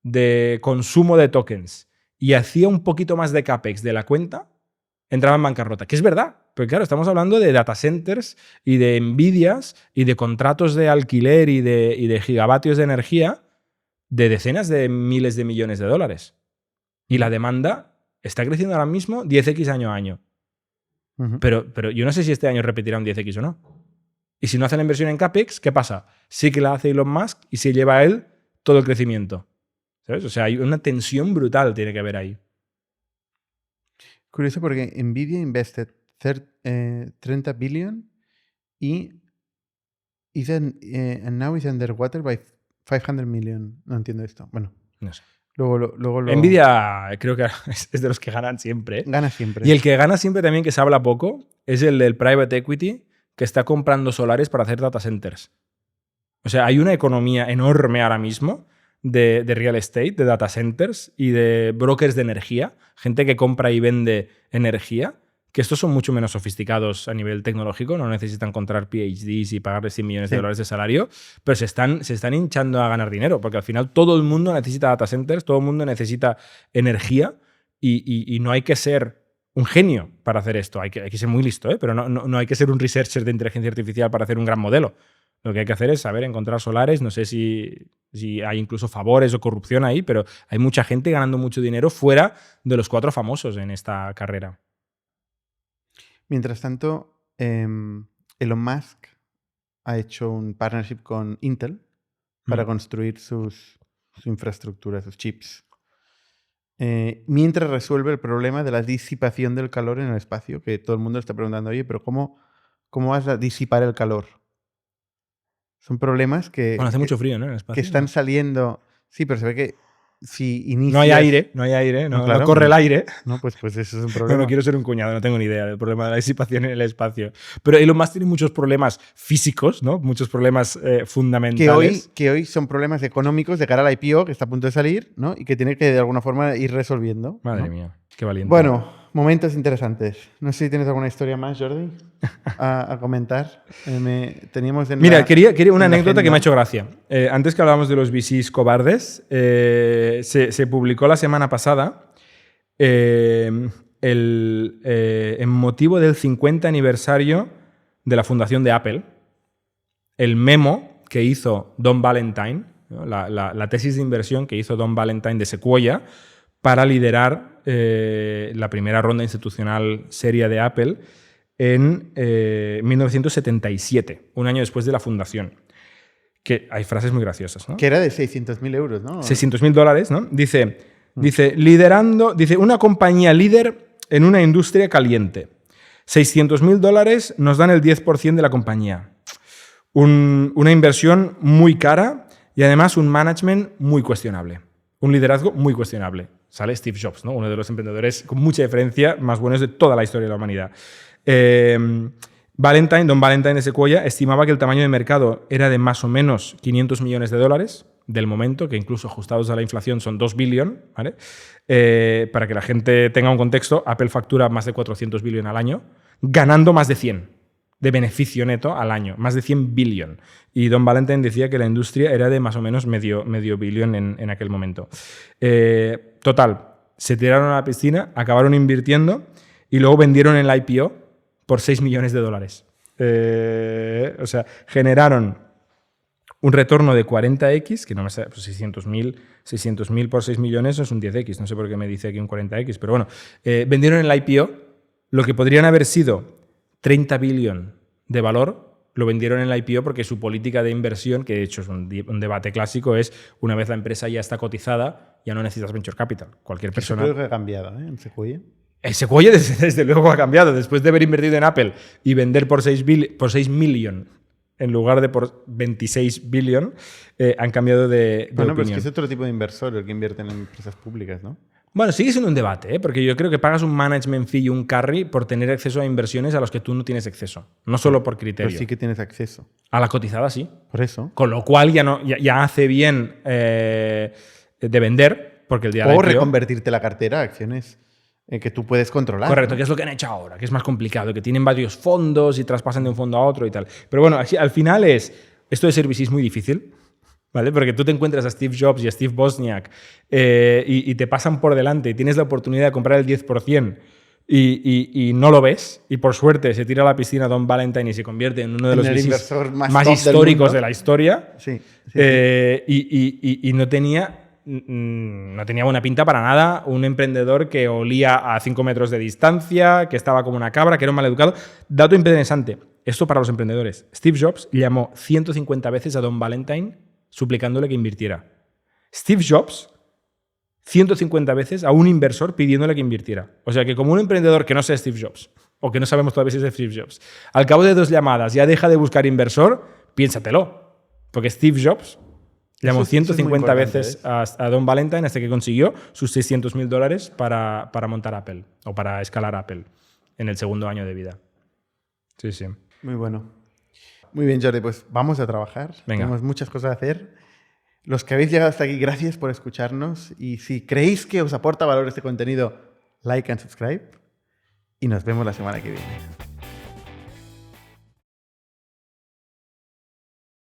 S2: de consumo de tokens y hacía un poquito más de CAPEX de la cuenta, entraba en bancarrota. Que es verdad. Pero claro, estamos hablando de data centers y de Nvidias y de contratos de alquiler y de gigavatios de energía de decenas de miles de millones de dólares. Y la demanda está creciendo ahora mismo 10x año a año. Pero yo no sé si este año repetirá un 10x o no. Y si no hace la inversión en CAPEX, ¿qué pasa? Sí que la hace Elon Musk y se lleva a él todo el crecimiento. ¿Sabes? O sea, hay una tensión brutal tiene que haber ahí.
S1: Curioso porque Nvidia invested 30 billion y and now is underwater by 500 million. No entiendo esto. Bueno,
S2: No sé.
S1: luego lo...
S2: Nvidia creo que es de los que ganan siempre.
S1: Gana siempre.
S2: Y el que gana siempre también, que se habla poco, es el del private equity que está comprando solares para hacer data centers. O sea, hay una economía enorme ahora mismo de real estate, de data centers y de brokers de energía, gente que compra y vende energía, que estos son mucho menos sofisticados a nivel tecnológico, no necesitan comprar PhDs y pagarles 100 millones de dólares de salario, pero se están hinchando a ganar dinero, porque al final todo el mundo necesita data centers, todo el mundo necesita energía y no hay que ser un genio para hacer esto. Hay que ser muy listo, pero no hay que ser un researcher de inteligencia artificial para hacer un gran modelo. Lo que hay que hacer es saber encontrar solares. No sé si hay incluso favores o corrupción ahí, pero hay mucha gente ganando mucho dinero fuera de los 4 famosos en esta carrera.
S1: Mientras tanto, Elon Musk ha hecho un partnership con Intel para construir su infraestructura, sus chips. Mientras resuelve el problema de la disipación del calor en el espacio, que todo el mundo está preguntando, oye, pero ¿cómo vas a disipar el calor? Son problemas que...
S2: Bueno, hace mucho frío, ¿no? En el espacio.
S1: Que están saliendo... Sí, pero se ve que si inicias...
S2: No hay aire, no,
S1: claro,
S2: no corre el aire.
S1: No, pues eso es un
S2: No,
S1: problema.
S2: no quiero ser un cuñado, no tengo ni idea del problema de la disipación en el espacio. Pero Elon Musk tiene muchos problemas físicos, ¿no? Muchos problemas fundamentales.
S1: Que hoy son problemas económicos de cara al IPO, que está a punto de salir, ¿no? Y que tiene que de alguna forma ir resolviendo.
S2: Madre
S1: ¿no?
S2: mía, qué valiente.
S1: Bueno, momentos interesantes. No sé si tienes alguna historia más, Jordi, a comentar. Teníamos
S2: Mira, quería una
S1: en la
S2: anécdota que me
S1: agenda.
S2: ha hecho gracia. Antes que hablábamos de los VCs cobardes, se publicó la semana pasada en motivo del 50 aniversario de la fundación de Apple, el memo que hizo Don Valentine, ¿no? la tesis de inversión que hizo Don Valentine de Sequoia para liderar la primera ronda institucional seria de Apple en 1977, un año después de la fundación. Que hay frases muy graciosas, ¿no?
S1: Que era de 600.000 euros, ¿no?
S2: $600.000, ¿no? Dice, una compañía líder en una industria caliente. $600.000 nos dan el 10% de la compañía. Una inversión muy cara y además un management muy cuestionable. Un liderazgo muy cuestionable. Sale Steve Jobs, ¿no? Uno de los emprendedores con mucha diferencia más buenos de toda la historia de la humanidad. Don Valentine de Sequoia estimaba que el tamaño de mercado era de más o menos $500 millones del momento, que incluso ajustados a la inflación son 2 billion, ¿vale? Para que la gente tenga un contexto, Apple factura más de 400 billion al año, ganando más de 100 de beneficio neto al año, más de 100 billion. Y Don Valentine decía que la industria era de más o menos medio billón en aquel momento. Total, se tiraron a la piscina, acabaron invirtiendo y luego vendieron el IPO por $6 millones. O sea, generaron un retorno de 40x, que no me sé, pues 600.000 por 6 millones es un 10x, no sé por qué me dice aquí un 40x, pero bueno, vendieron el IPO, lo que podrían haber sido 30 billion de valor, lo vendieron en el IPO porque su política de inversión, que de hecho es un debate clásico, es una vez la empresa ya está cotizada, ya no necesitas venture capital. Cualquier persona...
S1: Creo que ha cambiado, ¿eh? En Sequoia.
S2: El Sequoia desde luego ha cambiado. Después de haber invertido en Apple y vender por 6 million en lugar de por 26 billion, han cambiado de
S1: Bueno, pero es
S2: opinión.
S1: que es otro tipo de inversor el que invierte en empresas públicas, ¿no?
S2: Bueno, sigue siendo un debate, ¿eh? Porque yo creo que pagas un management fee y un carry por tener acceso a inversiones a los que tú no tienes acceso. No solo por criterio.
S1: Pero sí que tienes acceso.
S2: A la cotizada sí.
S1: Por eso.
S2: Con lo cual ya hace bien de vender, porque el día de
S1: O
S2: IPO...
S1: reconvertirte la cartera a acciones que tú puedes controlar.
S2: Correcto,
S1: ¿no?
S2: que es lo que han hecho ahora, que es más complicado, que tienen varios fondos y traspasan de un fondo a otro y tal. Pero bueno, al final esto de ser VC es muy difícil, ¿vale? Porque tú te encuentras a Steve Jobs y a Steve Wozniak y te pasan por delante y tienes la oportunidad de comprar el 10% y no lo ves, y por suerte se tira a la piscina Don Valentine y se convierte en uno de los
S1: el
S2: VCs
S1: inversor más
S2: más
S1: top del
S2: históricos
S1: mundo.
S2: de la historia.
S1: Sí.
S2: Y no tenía buena pinta para nada. Un emprendedor que olía a 5 metros de distancia, que estaba como una cabra, que era un maleducado. Dato interesante, esto para los emprendedores. Steve Jobs llamó 150 veces a Don Valentine suplicándole que invirtiera. Steve Jobs 150 veces a un inversor pidiéndole que invirtiera. O sea que como un emprendedor que no sea Steve Jobs, o que no sabemos todavía si es Steve Jobs, al cabo de 2 llamadas ya deja de buscar inversor, piénsatelo. Porque Steve Jobs llamó
S1: Eso es muy
S2: 150
S1: importante,
S2: veces a Don Valentine hasta que consiguió sus $600.000 para montar Apple o para escalar Apple en el segundo año de vida. Sí, sí.
S1: Muy bueno. Muy bien, Jordi, pues vamos a trabajar.
S2: Venga.
S1: Tenemos muchas cosas a hacer. Los que habéis llegado hasta aquí, gracias por escucharnos. Y si creéis que os aporta valor este contenido, like and subscribe. Y nos vemos la semana que viene.